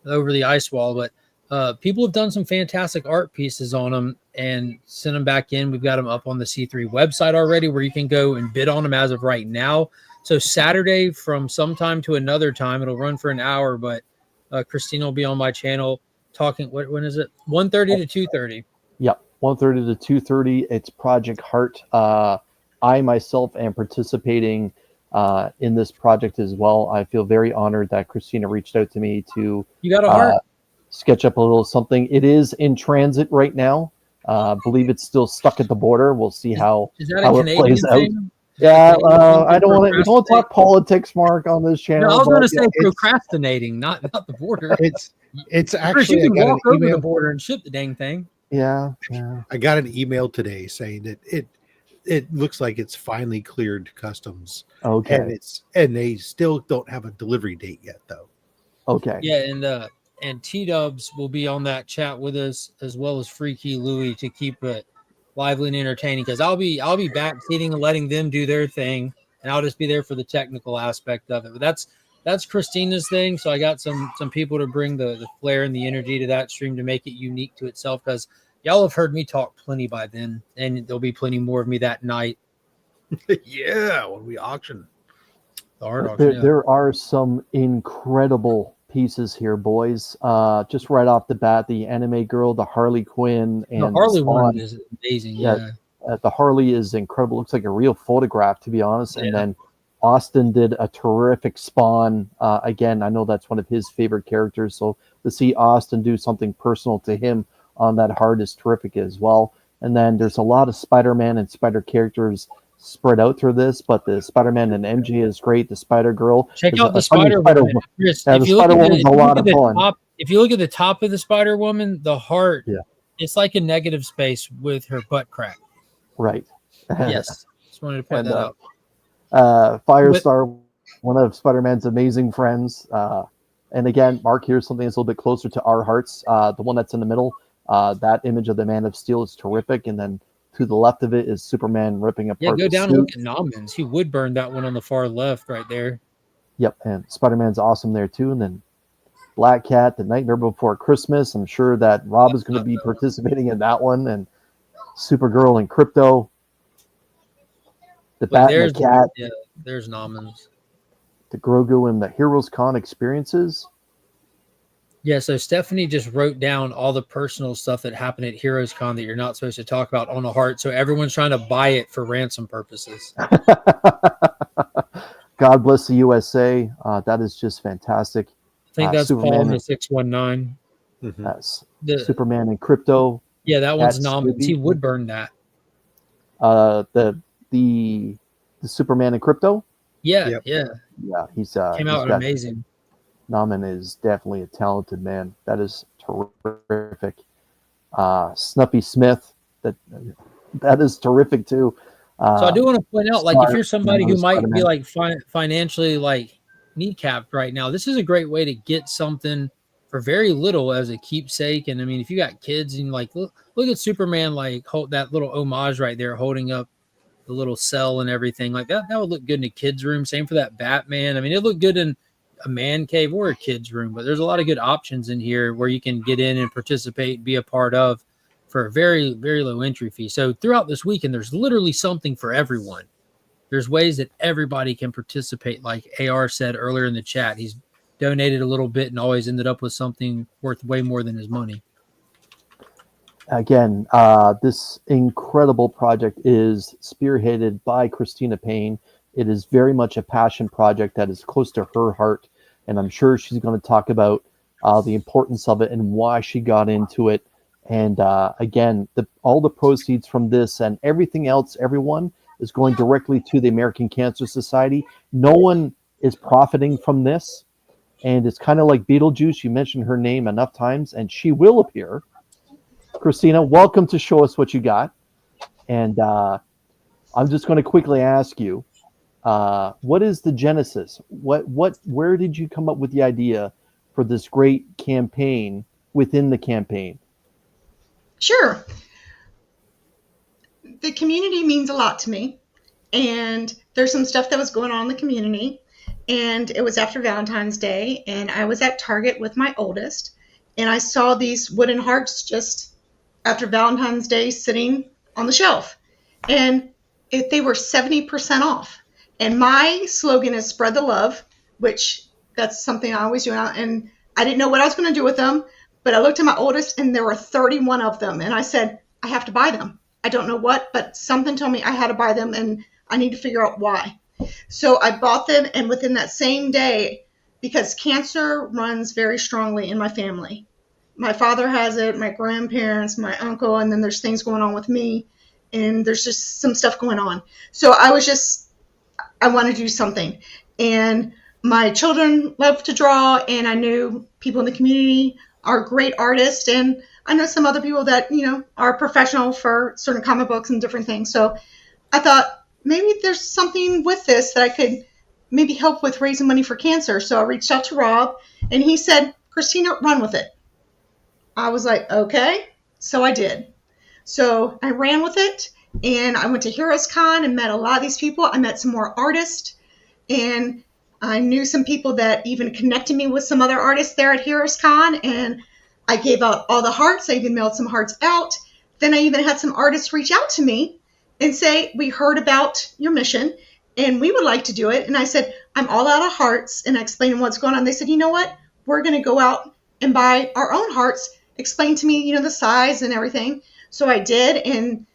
over the ice wall, but people have done some fantastic art pieces on them and sent them back in. We've got them up on the C3 website already where you can go and bid on them as of right now. So Saturday from sometime to another time, it'll run for an hour, but Christina will be on my channel talking. When is it? 1:30 to 2:30. Yep, 1:30 to 2:30. It's Project Heart. I myself am participating in this project as well. I feel very honored that Christina reached out to me to you got a heart? Sketch up a little something. It is in transit right now. I believe it's still stuck at the border. We'll see how it plays out. Yeah, I don't want to. We don't talk politics, Mark, on this channel. No, I was going to say procrastinating, not the border. It's actually you can walk over the border and ship the dang thing. Yeah. I got an email today saying that it looks like it's finally cleared customs. Okay, and they still don't have a delivery date yet, though. Okay. Yeah, and T-Dubs will be on that chat with us, as well as Freaky Louie, to keep it lively and entertaining, because I'll be backseating and letting them do their thing, and I'll just be there for the technical aspect of it. But that's Christina's thing, so I got some people to bring the flair and the energy to that stream to make it unique to itself, because y'all have heard me talk plenty by then, and there'll be plenty more of me that night. Yeah, when we auction the art auction. There are some incredible pieces here, boys. Just right off the bat, the anime girl, the Harley Quinn, and the Harley one is amazing. Yeah, the Harley is incredible. Looks like a real photograph, to be honest. And then Austin did a terrific Spawn. Again, I know that's one of his favorite characters, so to see Austin do something personal to him on that heart is terrific as well. And then there's a lot of Spider-Man and Spider characters spread out through this, but the Spider-Man and MJ is great. The Spider-Girl. Check out the Spider-Woman. Yeah, the Spider-Woman's a lot of fun. If you look at the top of the Spider-Woman, the heart, it's like a negative space with her butt crack. Right. Yes. Just wanted to point that out. Firestar, one of Spider-Man's amazing friends. And again, Mark, here's something that's a little bit closer to our hearts. The one that's in the middle, that image of the Man of Steel is terrific. And then to the left of it is Superman ripping apart. Yeah, go the down and suit. look at Nomin's. He would burn that one on the far left right there. Yep, and Spider-Man's awesome there too. And then Black Cat, The Nightmare Before Christmas. I'm sure that Rob is going to be participating in that one. And Supergirl and Crypto. The Bat and the Cat. Yeah, there's Nomin's. The Grogu and the Heroes Con experiences. Yeah, so Stephanie just wrote down all the personal stuff that happened at Heroes Con that you're not supposed to talk about on the heart. So everyone's trying to buy it for ransom purposes. God bless the USA. That is just fantastic. I think that's Superman Paul in the and- 619. Yes. The- Superman and Crypto. Yeah, that one's That's Nomin's. He Scooby. would burn that. The Superman and Crypto. Yeah, Yep. yeah. Yeah, he's Came out amazing. Naman is definitely a talented man. That is terrific. Snuffy Smith. That is terrific too. So I do want to point out, like, if you're somebody who might be Spider-Man. like financially like kneecapped right now, this is a great way to get something for very little as a keepsake. And I mean, if you got kids and like look at Superman, like hold that little homage right there, holding up the little cell and everything like that. That would look good in a kid's room. Same for that Batman. I mean, it looked good in a man cave or a kid's room, but there's a lot of good options in here where you can get in and participate, be a part of for a very, very low entry fee. So throughout this weekend, there's literally something for everyone. There's ways that everybody can participate. Like AR said earlier in the chat, he's donated a little bit and always ended up with something worth way more than his money. Again, this incredible project is spearheaded by Christina Payne. It is very much a passion project that is close to her heart, and I'm sure she's going to talk about the importance of it and why she got into it. And again, all the proceeds from this and everything else, everyone is going directly to the American Cancer Society. No one is profiting from this, and it's kind of like Beetlejuice. You mentioned her name enough times, and she will appear. Christina, welcome to show us what you got. And I'm just going to quickly ask you, what is the genesis? Where did you come up with the idea for this great campaign within the campaign? Sure. The community means a lot to me. And there's some stuff that was going on in the community. And it was after Valentine's Day. And I was at Target with my oldest. And I saw these wooden hearts just after Valentine's Day sitting on the shelf. And they were 70% off. And my slogan is spread the love, which that's something I always do. And I didn't know what I was going to do with them. But I looked at my oldest and there were 31 of them. And I said, I have to buy them. I don't know what, but something told me I had to buy them and I need to figure out why. So I bought them, and within that same day, because cancer runs very strongly in my family. My father has it, my grandparents, my uncle, and then there's things going on with me, and there's just some stuff going on. So I wanted to do something. And my children love to draw, and I knew people in the community are great artists, and I know some other people that, are professional for certain comic books and different things. So I thought maybe there's something with this that I could maybe help with raising money for cancer. So I reached out to Rob, and he said, Christina, run with it. I was like, okay. So I did. So I ran with it, and I went to Heroes Con and met a lot of these people. I met some more artists, and I knew some people that even connected me with some other artists there at Heroes Con, and I gave out all the hearts. I even mailed some hearts out. Then I even had some artists reach out to me and say, we heard about your mission and we would like to do it. And I said, I'm all out of hearts, and I explained what's going on. They said, you know what? We're going to go out and buy our own hearts. Explain to me, the size and everything. So I did, and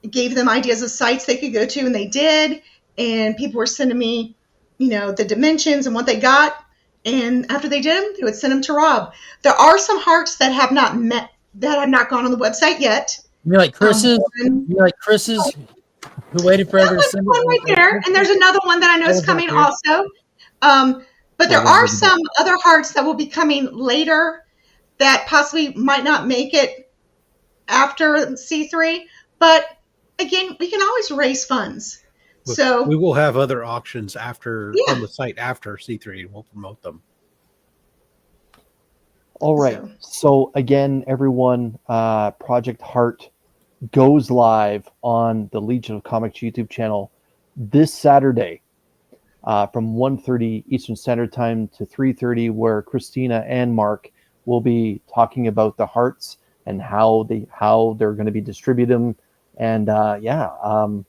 gave them ideas of sites they could go to, and they did. And people were sending me, the dimensions and what they got. And after they did them, they would send them to Rob. There are some hearts that have not gone on the website yet. You're like Chris's. Who waited forever to send one right there, and there's another one that I know is coming also. But there are some other hearts that will be coming later that possibly might not make it after C3. But again, we can always raise funds. Look, So we will have other auctions on Yeah. the site after C3, and we'll promote them. All right. So again, everyone, Project Heart goes live on the Legion of Comics YouTube channel this Saturday from 1:30 Eastern Standard Time to 3:30, where Christina and Mark will be talking about the hearts and how they're going to be distributing them. And I'm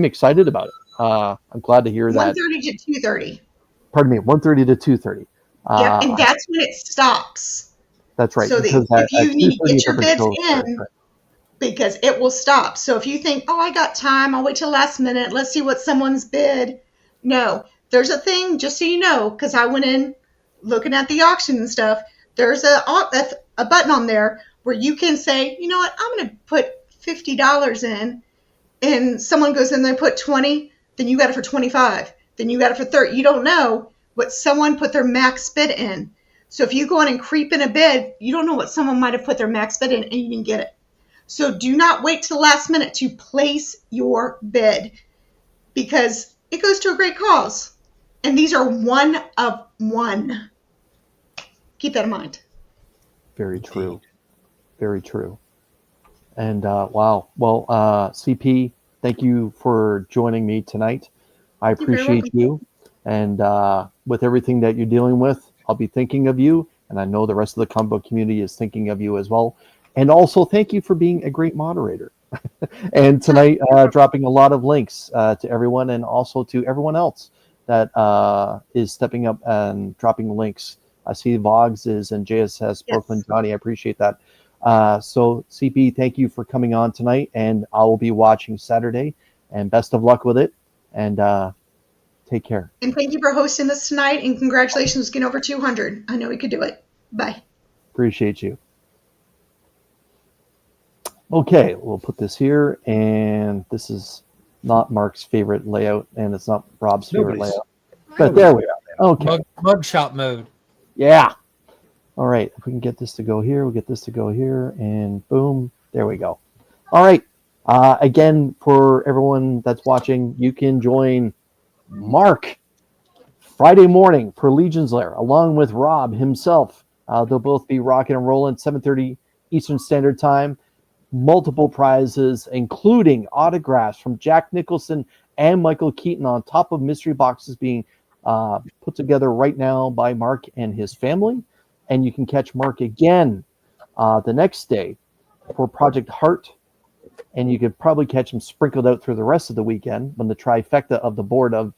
excited about it. I'm glad to hear that. 1:30 to 2:30. Pardon me, 1:30 to 2:30. Yep, and that's when it stops. That's right. So Because if you need to 2:30 get your bids shows, in, right. because it will stop. So if you think, oh, I got time, I'll wait till last minute, let's see what someone's bid. No, there's a thing, just so you know, because I went in looking at the auction and stuff. There's a button on there where you can say, you know what, I'm going to put $50 in, and someone goes in there and put 20, then you got it for 25, then you got it for 30. You don't know what someone put their max bid in. So if you go in and creep in a bid, you don't know what someone might have put their max bid in, and you didn't get it. So do not wait till the last minute to place your bid, because it goes to a great cause. And these are one of one. Keep that in mind. Very true. Very true. And wow. Well, CP, thank you for joining me tonight. I appreciate you. And with everything that you're dealing with, I'll be thinking of you. And I know the rest of the comic book community is thinking of you as well. And also, thank you for being a great moderator. And tonight, dropping a lot of links to everyone, and also to everyone else that is stepping up and dropping links. I see Vogs is and JSS Brooklyn Johnny. I appreciate that. So CP, thank you for coming on tonight, and I will be watching Saturday. And best of luck with it. And take care. And thank you for hosting this tonight. And congratulations, getting over 200. I know we could do it. Bye. Appreciate you. Okay, we'll put this here, and this is not Mark's favorite layout, and it's not Rob's favorite layout. But there we are. Okay. Mugshot mode. Yeah. All right. If we can get this to go here, we'll get this to go here, and boom, there we go. All right. Again, for everyone that's watching, you can join Mark Friday morning for Legion's Lair, along with Rob himself. They'll both be rocking and rolling 7:30 Eastern Standard Time. Multiple prizes, including autographs from Jack Nicholson and Michael Keaton, on top of mystery boxes being put together right now by Mark and his family. And you can catch Mark again the next day for Project Heart. And you could probably catch him sprinkled out through the rest of the weekend when the trifecta of the Board of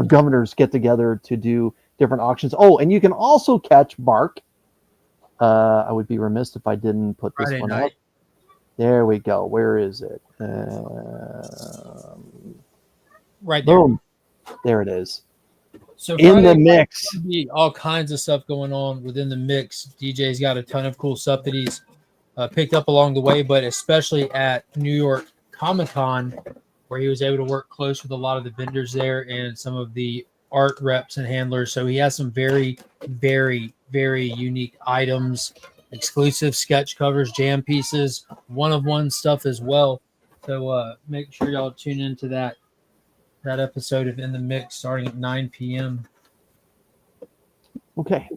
Governors get together to do different auctions. Oh, and you can also catch Mark. I would be remiss if I didn't put this Friday one night. up. There we go. Where is it? Right there. Boom. There it is. So In the Friday mix. night, be all kinds of stuff going on within the mix. DJ's got a ton of cool stuff that he's picked up along the way, but especially at New York Comic-Con, where he was able to work close with a lot of the vendors there and some of the art reps and handlers. So he has some very, very, very unique items, exclusive sketch covers, jam pieces, one-of-one stuff as well. So make sure y'all tune into that episode of In the Mix starting at 9 p.m. Okay.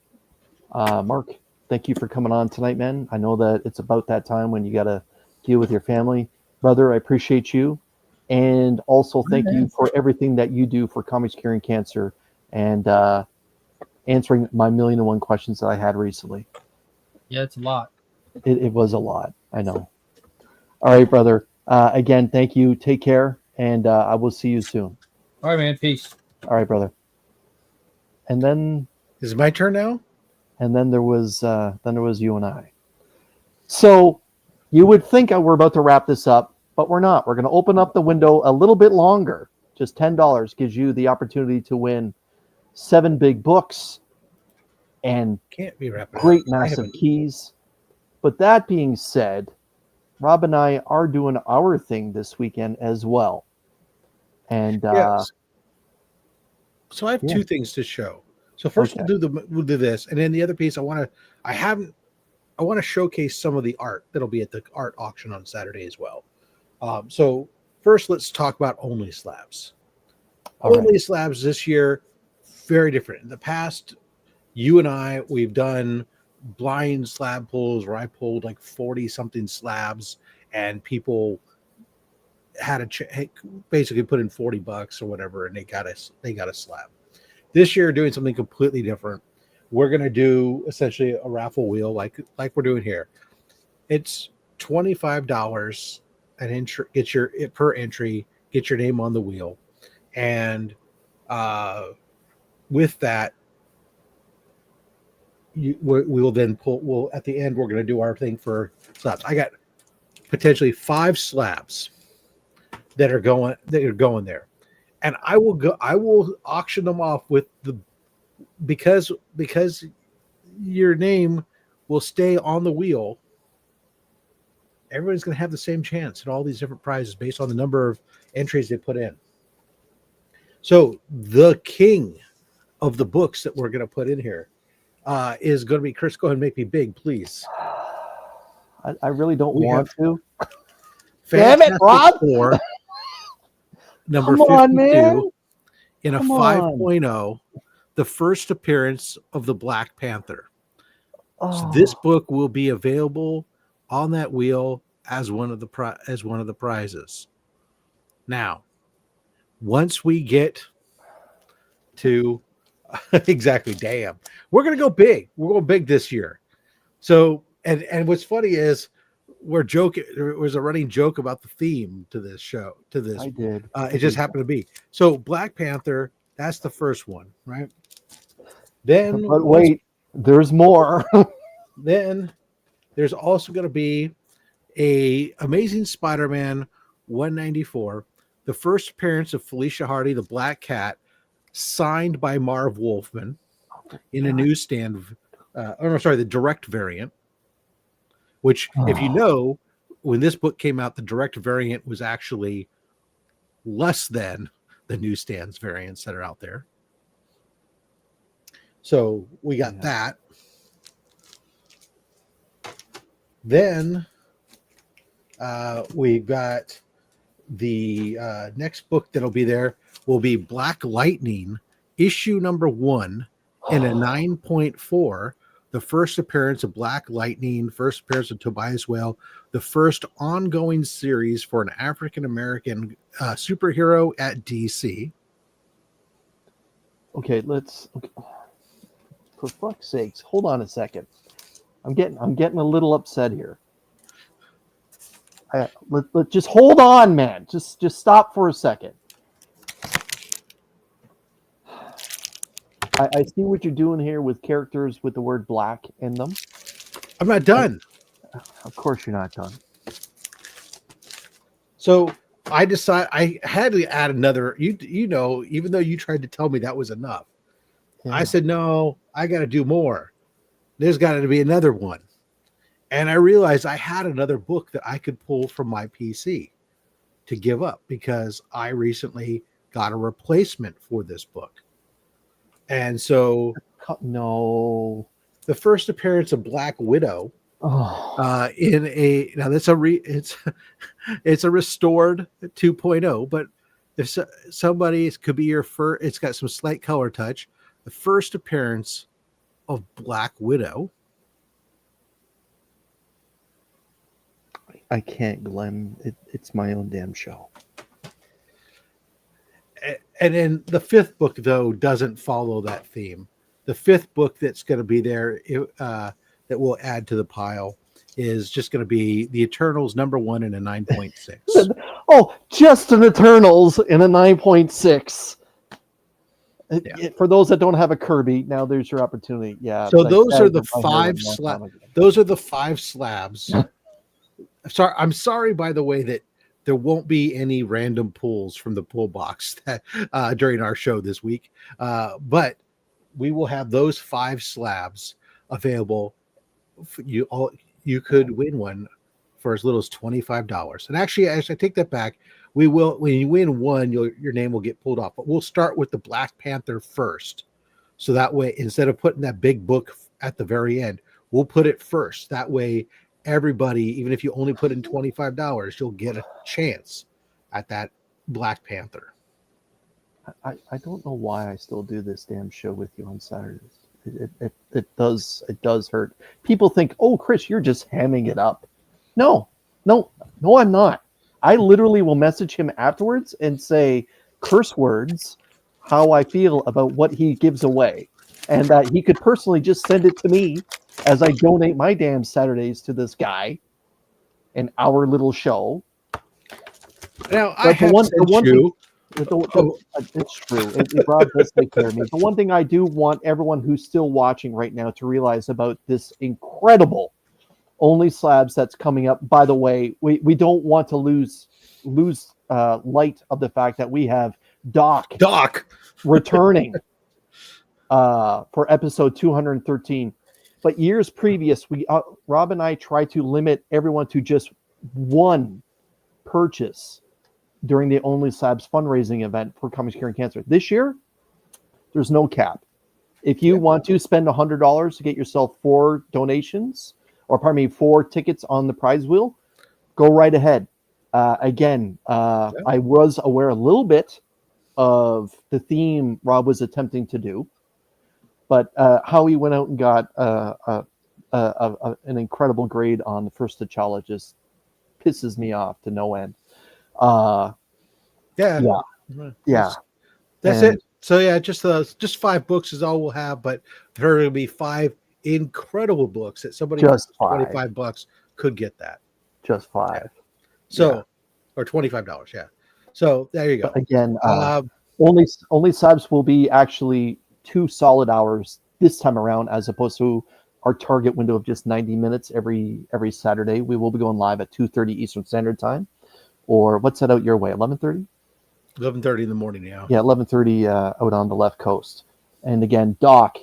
Mark, thank you for coming on tonight, man. I know that it's about that time when you got to deal with your family. Brother, I appreciate you. And also thank you for everything that you do for Comics Curing Cancer and answering my 1,000,001 questions that I had recently. Yeah, it's a lot. It was a lot. I know. All right, brother. Again, thank you. Take care. And I will see you soon. All right, man. Peace. All right, brother. And then Is it my turn now? And then there was you and I. So you would think we're about to wrap this up, but we're not. We're going to open up the window a little bit longer. Just $10 gives you the opportunity to win 7 big books and Can't be wrapping great up. massive keys. But that being said, Rob and I are doing our thing this weekend as well. And Yes. So I have yeah. 2 things to show. So first Okay. we'll do this, and then the other piece I want to showcase some of the art that'll be at the art auction on Saturday as well. So first, let's talk about only slabs. All Only right. slabs this year, very different. In the past, you and I, we've done blind slab pulls where I pulled like 40 something slabs, and people had basically put in $40 or whatever, and they got a slab. This year, doing something completely different. We're going to do essentially a raffle wheel like we're doing here. It's $25 an entry. Get your per entry. Get your name on the wheel, and with that, we will then pull. Well, at the end, we're going to do our thing for slabs. I got potentially 5 slabs that are going there, and I will auction them off with because your name will stay on the wheel. Everybody's going to have the same chance at all these different prizes based on the number of entries they put in. So the king of the books that we're going to put in here is going to be Chris. Go ahead and make me big, please. I really don't want to. Damn it, Rob! Four, number 52 in a 5.0, the first appearance of the Black Panther. So this book will be available on that wheel as one of the prizes. Now, once we get to exactly, damn, we're gonna go big. We're going big this year. So, and what's funny is we're joking. There was a running joke about the theme to this show. To this, I did. It just happened to be so. Black Panther. That's the first one, right? Then, but wait, there's more. Then there's also going to be a Amazing Spider-Man 194, the first appearance of Felicia Hardy, the Black Cat, signed by Marv Wolfman in a newsstand. The direct variant. Which, if you know, when this book came out, the direct variant was actually less than the newsstands variants that are out there. So we got that. Then we got the next book that'll be there will be Black Lightning, issue number 1 in a 9.4. The first appearance of Black Lightning, first appearance of Tobias Whale, the first ongoing series for an African-American superhero at DC. Okay, for fuck's sakes, hold on a second. I'm getting a little upset here. Let just hold on, man. Just stop for a second. I see what you're doing here with characters with the word black in them. I'm not done. Of course you're not done. So I had to add another, you know, even though you tried to tell me that was enough. Yeah. I said, no, I got to do more. There's got to be another one. And I realized I had another book that I could pull from my PC to give up because I recently got a replacement for this book. And so, no, the first appearance of Black Widow in a now that's it's a restored 2.0, but if somebody could be your first, it's got some slight color touch. The first appearance of Black Widow. I can't, Glenn. It's my own damn show. And then the 5th book, though, doesn't follow that theme. The 5th book that's going to be there that we'll add to the pile is just going to be the Eternals number 1 in a 9.6. Oh, just an Eternals in a 9.6. Yeah. For those that don't have a Kirby, now there's your opportunity. Yeah. So those are the 5 slabs. Those are the 5 slabs. I'm sorry, by the way, that there won't be any random pulls from the pull box that, during our show this week. But we will have those 5 slabs available. You could win one for as little as $25. And actually, I take that back. We will, when you win one, your name will get pulled off. But we'll start with the Black Panther first. So that way, instead of putting that big book at the very end, we'll put it first. That way, everybody, even if you only put in $25, you'll get a chance at that Black Panther. I don't know why I still do this damn show with you on Saturdays. It does hurt. People think, oh, Chris, you're just hamming it up. No, No, no, I'm not. I literally will message him afterwards and say curse words, how I feel about what he gives away, and that he could personally just send it to me as I donate my damn Saturdays to this guy in our little show. Now I But have the sent one you. thing, Oh, it's true. Rob does take care of me. The one thing I do want everyone who's still watching right now to realize about this incredible Only Slabs that's coming up. By the way, we don't want to lose light of the fact that we have Doc returning for episode 213. But years previous, we Rob and I tried to limit everyone to just one purchase during the Only Slabs fundraising event for Comics Curing Cancer. This year, there's no cap. If you want to spend $100 to get yourself 4 donations, or pardon me, 4 tickets on the prize wheel, go right ahead. I was aware a little bit of the theme Rob was attempting to do, but how he went out and got an incredible grade on the first T'Challa just pisses me off to no end. Yeah. That's it. So yeah, just 5 books is all we'll have, but there will be 5 incredible books that somebody Just for $25 could get that. Just 5. Yeah. So, or $25. Yeah. So there you go. But again, only Slabs will be actually 2 solid hours this time around, as opposed to our target window of just 90 minutes every Saturday. We will be going live at 2:30 Eastern Standard Time, or what's that out your way? 11:30. 11:30 in the morning. Yeah. Yeah, 11:30 out on the left coast. And again, Doc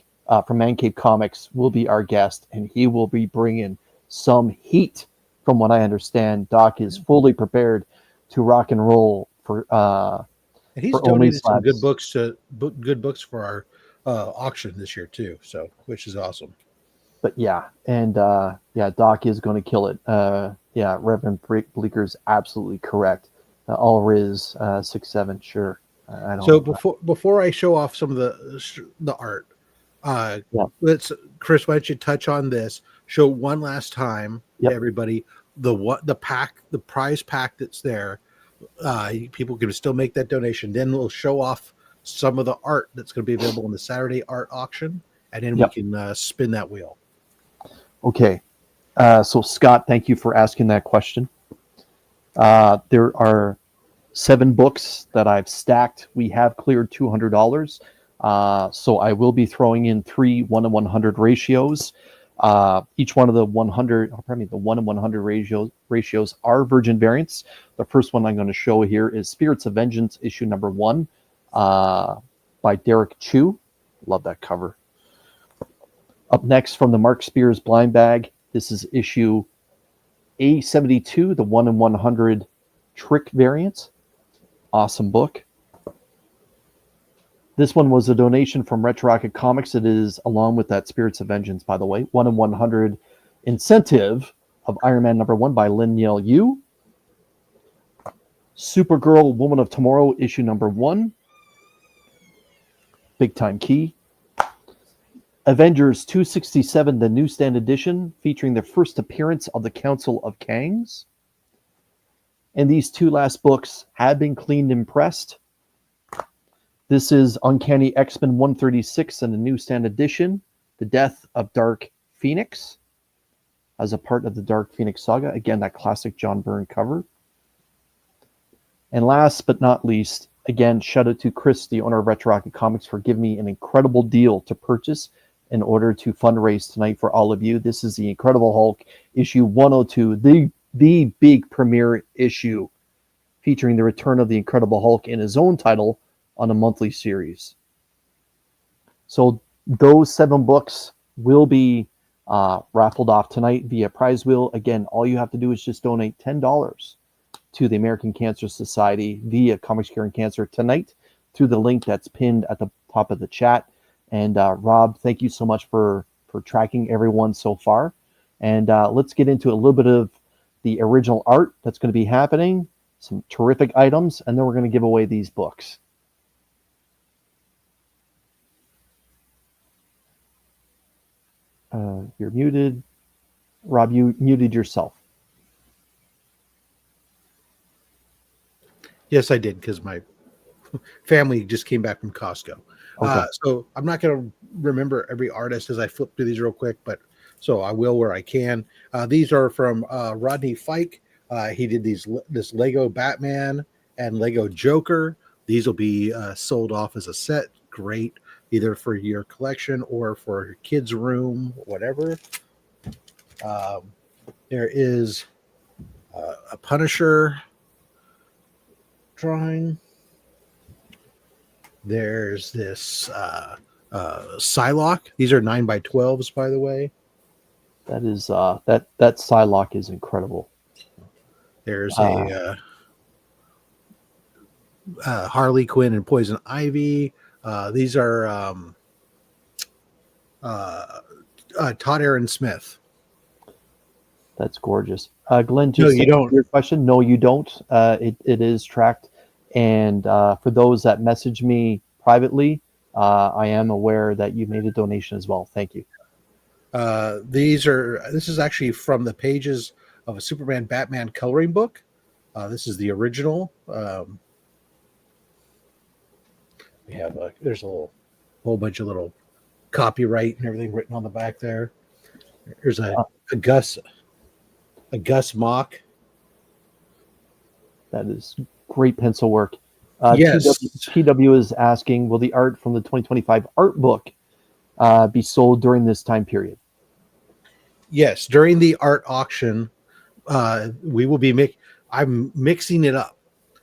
from Man Cave Comics will be our guest, and he will be bringing some heat. From what I understand, Doc is fully prepared to rock and roll for. And he's for Only donated some Slabs. good books for our auction this year too. So, which is awesome. But yeah, and Doc is going to kill it. Reverend Bleeker's absolutely correct. All Riz 6'7", sure. I don't. So before I show off some of the art, let's Chris, why don't you touch on this? Show one last time to everybody the prize pack that's there. People can still make that donation. Then we'll show off some of the art that's going to be available in the Saturday art auction, and then we can spin that wheel. Okay. So Scott, thank you for asking that question. There are 7 books that I've stacked. We have cleared $200. So I will be throwing in 3 1-in-100 ratios. Each one of the 1 in 100 ratios are virgin variants. The first one I'm going to show here is Spirits of Vengeance, issue number 1, by Derek Chu. Love that cover. Up next, from the Mark Spears blind bag, this is issue A72, the 1 in 100 trick variant. Awesome book. This one was a donation from Retro Rocket Comics. It is along with that Spirits of Vengeance, by the way. 1 in 100 incentive of Iron Man number 1 by Lin Yale Yu. Supergirl Woman of Tomorrow, issue number 1. Big Time Key. Avengers 267, the newsstand edition, featuring the first appearance of the Council of Kangs. And these 2 last books have been cleaned and pressed. This is Uncanny X-Men 136 and the newsstand edition, The Death of Dark Phoenix, as a part of the Dark Phoenix saga. Again, that classic John Byrne cover. And last but not least, again, shout out to Chris, the owner of Retro Rocket Comics, for giving me an incredible deal to purchase in order to fundraise tonight for all of you. This is the Incredible Hulk issue 102, the big premiere issue featuring the return of the Incredible Hulk in his own title on a monthly series. So those 7 books will be raffled off tonight via prize wheel. Again, all you have to do is just donate $10 to the American Cancer Society via Comics Curing Cancer tonight through the link that's pinned at the top of the chat. And Rob, thank you so much for tracking everyone so far. And let's get into a little bit of the original art that's going to be happening, some terrific items, and then we're going to give away these books. You're muted. Rob, you muted yourself. Yes, I did, because my family just came back from Costco. Okay. So I'm not going to remember every artist as I flip through these real quick, but so I will where I can. These are from Rodney Fike. He did this Lego Batman and Lego Joker. These will be sold off as a set. Great, either for your collection or for your kids' room, whatever. There is a Punisher drawing. There's this Psylocke. These are 9x12s, by the way. That is that Psylocke is incredible. There's a Harley Quinn and Poison Ivy. These are Todd Aaron Smith. That's gorgeous. Glenn, No, just you don't. Your question? No, you don't. It is tracked, and for those that message me privately, I am aware that you made a donation as well. Thank you. This is actually from the pages of a Superman Batman coloring book. This is the original. We have there's a whole bunch of little copyright and everything written on the back there. There's a Gus mock. That is great pencil work. Yes. TW is asking, will the art from the 2025 art book be sold during this time period? Yes, during the art auction, we will be I'm mixing it up.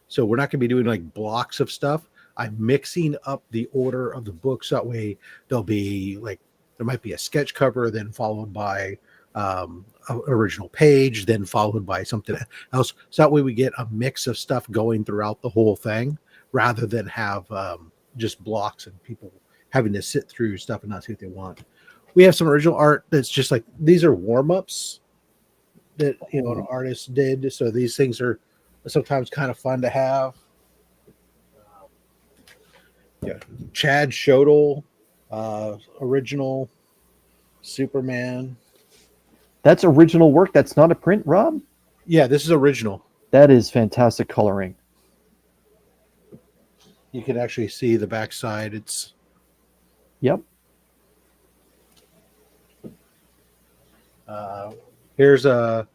So we're not going to be doing like blocks of stuff. I'm mixing up the order of the books. That way there'll be like, there might be a sketch cover, then followed by an original page, then followed by something else. So that way we get a mix of stuff going throughout the whole thing, rather than have just blocks and people having to sit through stuff and not see what they want. We have some original art that's just like, these are warm-ups that, you know, an artist did. So these things are sometimes kind of fun to have. Yeah, Chad Shodel, original Superman. That's original work. That's not a print, Rob? Yeah, this is original. That is fantastic coloring. You can actually see the backside. It's Yep. Here's a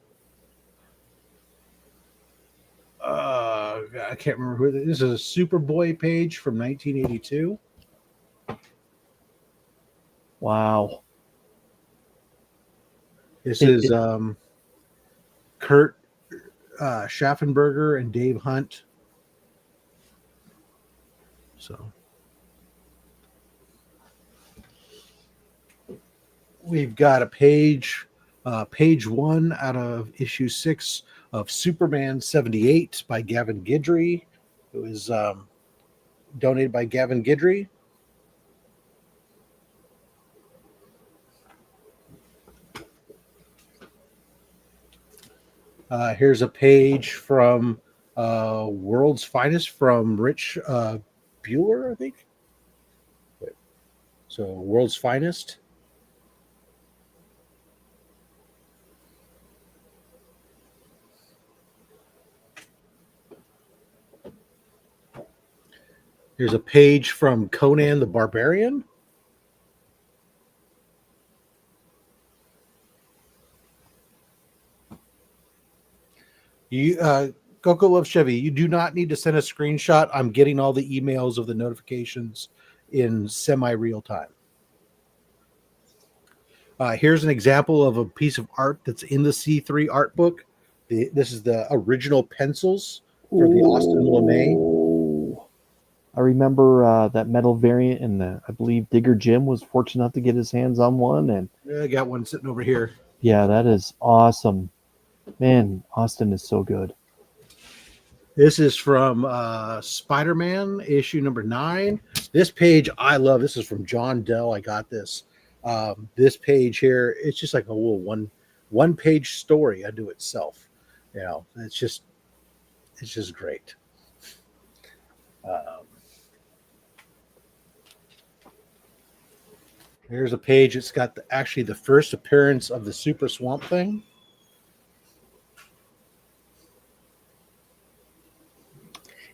I can't remember who this is. A Superboy page from 1982. Wow. This is Kurt Schaffenberger and Dave Hunt. So we've got a page 1 out of issue 6 of Superman 78 by Gavin Guidry. It was donated by Gavin Guidry. Here's a page from World's Finest from Rich Bueller, I think. So World's Finest. Here's a page from Conan the Barbarian. You Coco Love Chevy, you do not need to send a screenshot. I'm getting all the emails of the notifications in semi-real time. Here's an example of a piece of art that's in the C3 art book. This is the original pencils for the Austin LeMay. I remember that metal variant, and I believe Digger Jim was fortunate enough to get his hands on one. And I got one sitting over here. Yeah, that is awesome. Man, Austin is so good. This is from Spider-Man issue number 9. This page I love. This is from John Dell. I got this. This page here, it's just like a little one page story unto itself. You know, it's just great. Here's a page. It's got actually the first appearance of the Super Swamp Thing.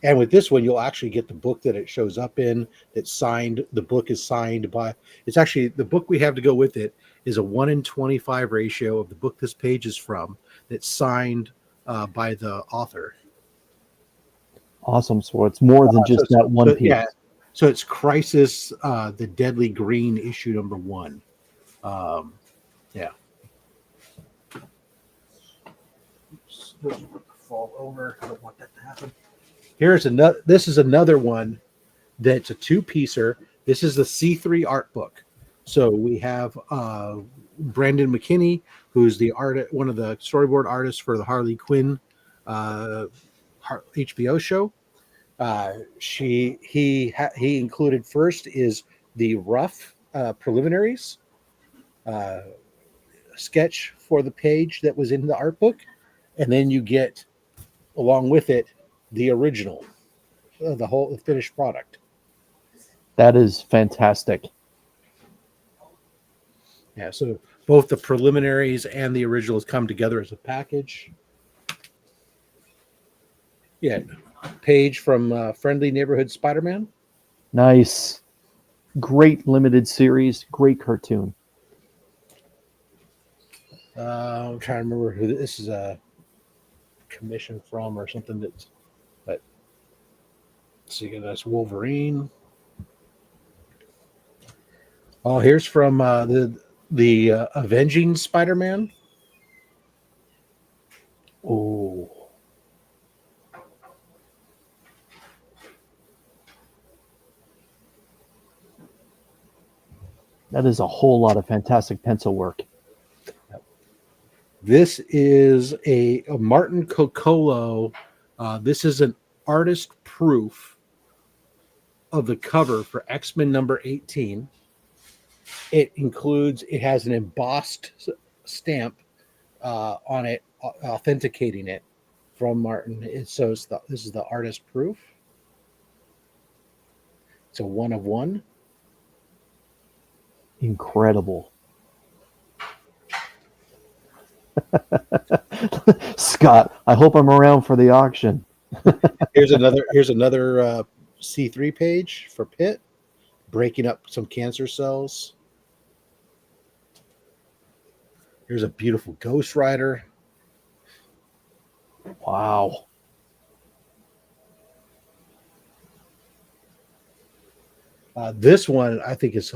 And with this one, you'll actually get the book that it shows up in. That's signed. The book is signed by. It's actually the book we have to go with it is a 1:25 ratio of the book this page is from. That's signed by the author. Awesome. So it's more than just that one piece. Yeah. So it's Crisis, the Deadly Green, issue number 1. Yeah. Fall over. I don't want that to happen. Here's another. This is another one that's a 2-piecer. This is the C3 art book. So we have Brandon McKinney, who's the one of the storyboard artists for the Harley Quinn HBO show. He included first is the rough preliminaries sketch for the page that was in the art book, and then you get along with it the original, the whole finished product. That is fantastic. Yeah, so both the preliminaries and the originals come together as a package. Yeah, page from Friendly Neighborhood Spider-Man. Nice. Great limited series. Great cartoon. I'm trying to remember who this is a commission from or something. But see, that's Wolverine. Oh, here's from the Avenging Spider-Man. Oh. That is a whole lot of fantastic pencil work. This is a Martin Coccolo. This is an artist proof of the cover for X-Men number 18. It has an embossed stamp on it, authenticating it from Martin. This is the artist proof. It's a 1 of 1. Incredible. Scott, I hope I'm around for the auction. Here's another C3 page for Pitt, breaking up some cancer cells. Here's a beautiful Ghost Rider. Wow. This one I think is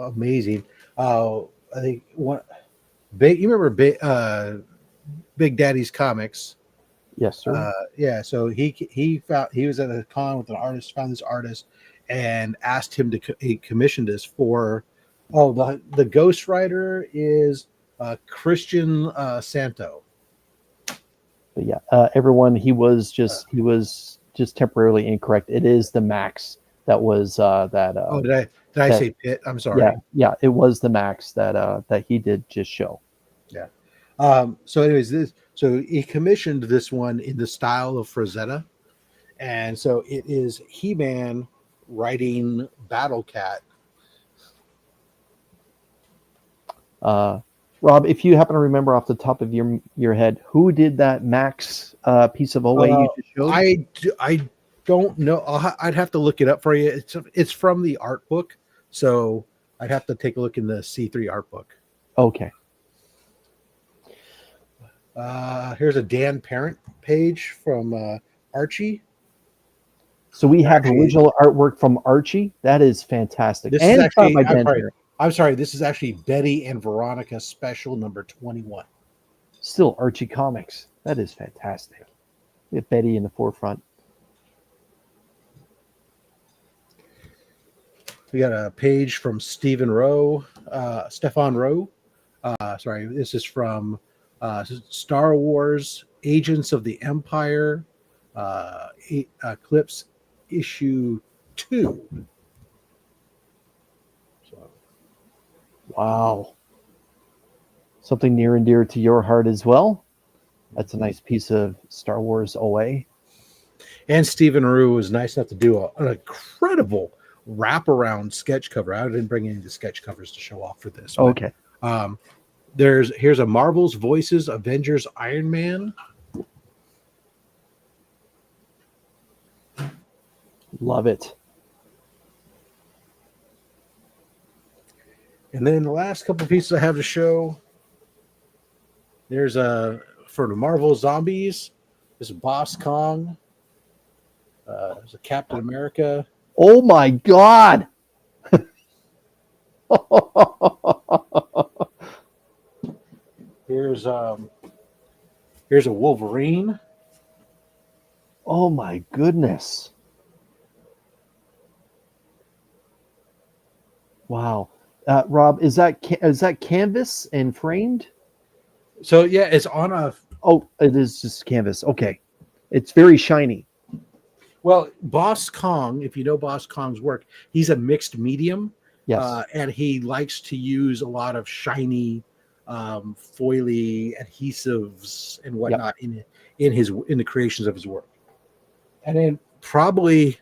amazing. I think one big. You remember Big Daddy's Comics? Yes, sir. Yeah. So he was at a con with an artist, found this artist, and asked him to he commissioned this for. Oh, the Ghost Rider is Christian Santo. But yeah, everyone, he was just temporarily incorrect. It is the Max that was that. Did I say Pitt? I'm sorry. Yeah, it was the Max that he did just show. Yeah. So, anyways, so he commissioned this one in the style of Frazetta, and so it is He-Man riding Battle Cat. Rob, if you happen to remember off the top of your head, who did that Max piece of OA you just showed? I don't know. I'd have to look it up for you. It's from the art book, so I'd have to take a look in the C3 art book. Okay. Here's a Dan Parent page from Archie. So we have original artwork from Archie. That is fantastic. This is actually, I'm sorry. This is actually Betty and Veronica special number 21. Still Archie Comics. That is fantastic. We have Betty in the forefront. We got a page from Stefan Rowe. This is from Star Wars Agents of the Empire, Eclipse issue 2. Wow. Something near and dear to your heart as well. That's a nice piece of Star Wars OA. And Stephen Rue was nice enough to do an incredible wraparound sketch cover. I didn't bring any of the sketch covers to show off for this. But, okay. Here's a Marvel's Voices Avengers Iron Man. Love it. And then the last couple of pieces I have to show. There's for the Marvel Zombies. There's a Boss Kong. There's a Captain America. Oh my God! Here's a Wolverine. Oh my goodness! Wow, Rob, is that canvas and framed? So yeah, it's on a. Oh, it is just canvas. Okay, it's very shiny. Well, Boss Kong, if you know Boss Kong's work, he's a mixed medium. Yes. And he likes to use a lot of shiny, foily adhesives and whatnot in the creations of his work. And then probably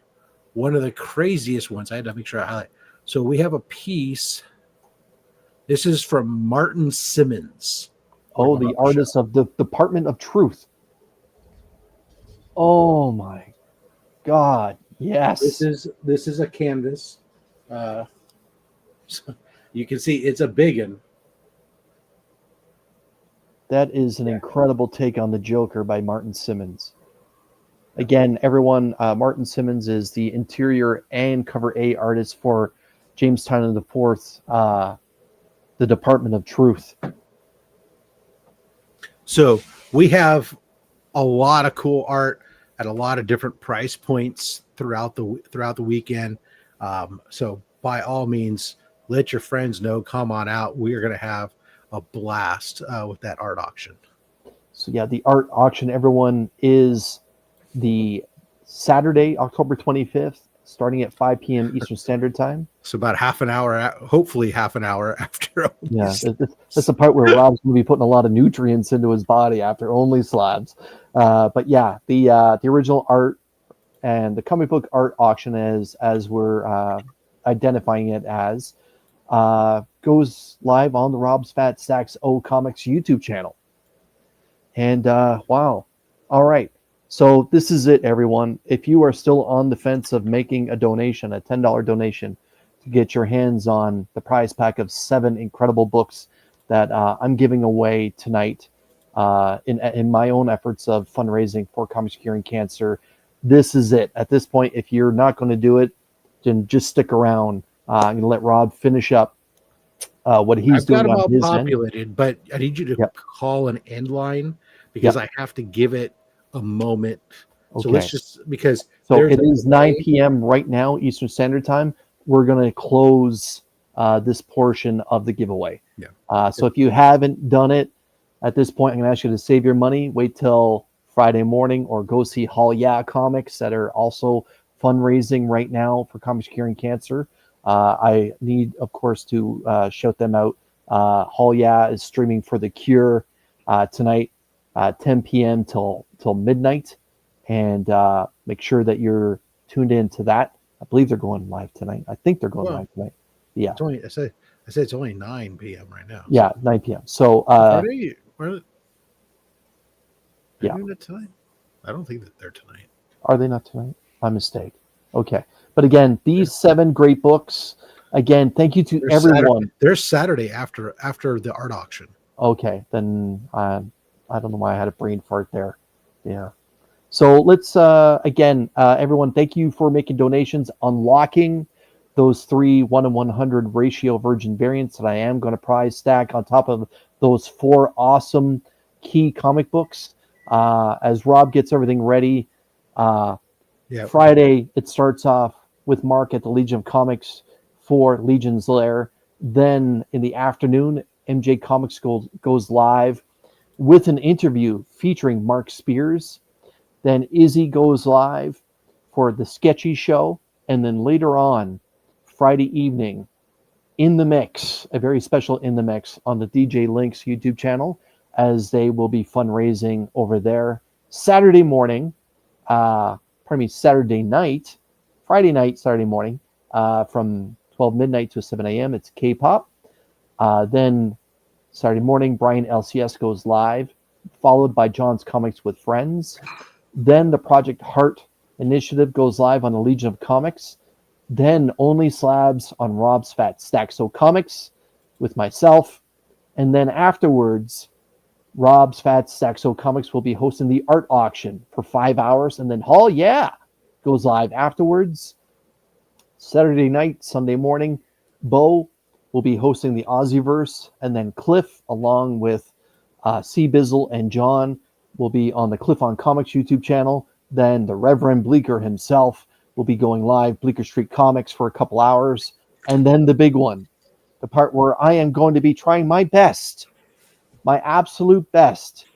one of the craziest ones, I had to make sure I highlight. So we have a piece. This is from Martin Simmons. Oh, the artist of the Department of Truth. Oh my God! Yes. This is a canvas. So you can see it's a big one. That is an incredible take on the Joker by Martin Simmons. Again, everyone, Martin Simmons is the interior and cover A artist for James Tynion IV, the Department of Truth. So we have a lot of cool art at a lot of different price points throughout the weekend. So by all means, let your friends know. Come on out. We are going to have a blast with that art auction. So yeah, the art auction, everyone, is the Saturday, October 25th, starting at 5 p.m. Eastern Standard Time. So about half an hour, hopefully half an hour after. Yeah, that's the part where Rob's going to be putting a lot of nutrients into his body after only slabs. But yeah, the original art and the comic book art auction, as we're identifying it as, goes live on the Rob's Fat Stacks O Comics YouTube channel. And wow. All right. So this is it, everyone. If you are still on the fence of making a donation, a $10 donation, to get your hands on the prize pack of 7 incredible books that I'm giving away tonight in my own efforts of fundraising for Comics Curing Cancer, this is it. At this point, if you're not going to do it, then just stick around. I'm going to let Rob finish up what he's I've doing got them on all his populated, end. but I need you to call an end line because I have to give it a moment. So let's just so it is 9 p.m. right now Eastern Standard Time. We're going to close this portion of the giveaway. Yeah. So if you haven't done it at this point, I'm going to ask you to save your money. Wait till Friday morning or go see Hall Yeah Comics that are also fundraising right now for Comics Curing Cancer. I need, of course, to shout them out. Hall Yeah is streaming for The Cure tonight, 10 p.m. till midnight. And make sure that you're tuned in to that. I believe they're going live tonight. I think they're going live tonight. Yeah. I said it's only 9 p.m. right now. Yeah, 9 p.m. So yeah. Tonight? I don't think that they're tonight. Are they not tonight? My mistake. Okay. But again, these 7 great books. Again, thank you to everyone. There's Saturday after the art auction. Okay, then I don't know why I had a brain fart there. Yeah. So let's again, everyone, thank you for making donations, unlocking those 3 1-in-100 ratio virgin variants that I am going to prize stack on top of those 4 awesome key comic books. As Rob gets everything ready, Friday it starts off with Mark at the Legion of Comics for Legion's Lair. Then in the afternoon, MJ Comics goes live with an interview featuring Mark Spears. Then Izzy goes live for the Sketchy Show. And then later on, Friday evening, In the Mix, a very special In the Mix on the DJ Linx YouTube channel, as they will be fundraising over there. Saturday morning, Saturday night, Friday night, Saturday morning, from 12 midnight to 7 a.m., it's Kpop. Then Saturday morning, Brian LCS goes live, followed by John's Comics with Friends. Then the Project Heart initiative goes live on the Legion of Comics. Then Only Slabs on Rob's Fat Stack. So comics with myself. And then afterwards, Rob's Fat Stack So Comics will be hosting the art auction for 5 hours. And then Hall Yeah goes live afterwards. Saturday night, Sunday morning, Bo will be hosting the Aussieverse. And then Cliff, along with C. Bizzle and John, will be on the Cliff on Comics YouTube channel. Then the Reverend Bleeker himself will be going live, Bleeker Street Comics, for a couple hours. And then the big one, the part where I am going to be trying my best, my absolute best,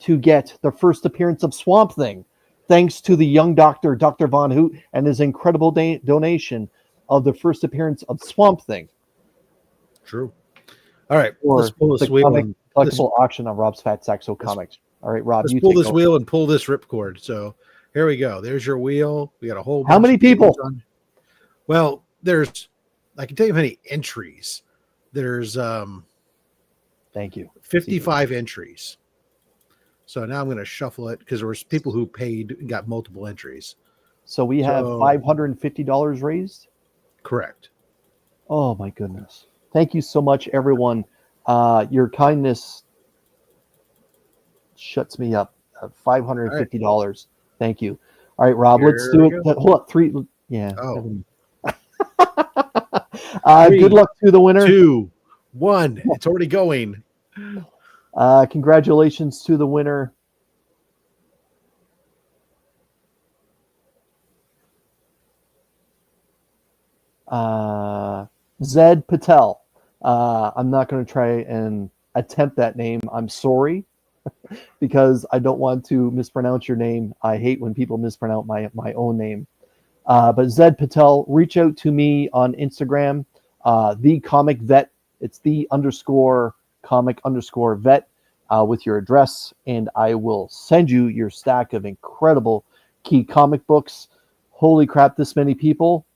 to get the first appearance of Swamp Thing, thanks to the young doctor, Dr. Von Hoot, and his incredible donation of the first appearance of Swamp Thing. True. All right, Or let's pull this the wheel. comic And collectible auction on Rob's Fat Saxo Comics. All right, Rob, let's you pull take this over. wheel and pull this ripcord. So here we go. There's your wheel. We got a whole. How bunch many of people? wheels on. Well, there's. I can tell you how many entries. There's Thank you. 55 entries. So now I'm going to shuffle it because there was people who paid and got multiple entries. So we have $550 raised. Correct. Oh my goodness! Thank you so much, everyone. Your kindness shuts me up. $550. Thank you. All right, Rob. Here Let's do we it. go. Hold up. 3. Yeah. Oh. Good luck to the winner. 2, 1. It's already going. Congratulations to the winner. Zed Patel. I'm not going to try and attempt that name. I'm sorry, because I don't want to mispronounce your name. I hate when people mispronounce my own name. But Zed Patel, reach out to me on Instagram, the comic vet. It's _comic_vet with your address, and I will send you your stack of incredible key comic books. Holy crap, this many people.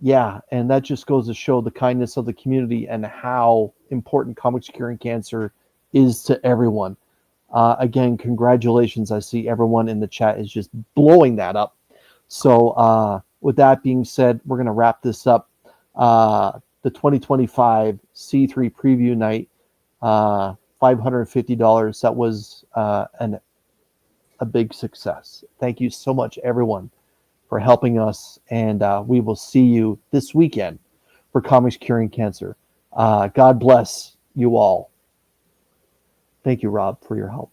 Yeah, and that just goes to show the kindness of the community and how important Comics Curing Cancer is to everyone. Again, congratulations. I see everyone in the chat is just blowing that up. So with that being said, we're going to wrap this up. The 2025 C3 preview night, $550. That was a big success. Thank you so much, everyone, for helping us. And we will see you this weekend for Comics Curing Cancer. God bless you all. Thank you, Rob, for your help.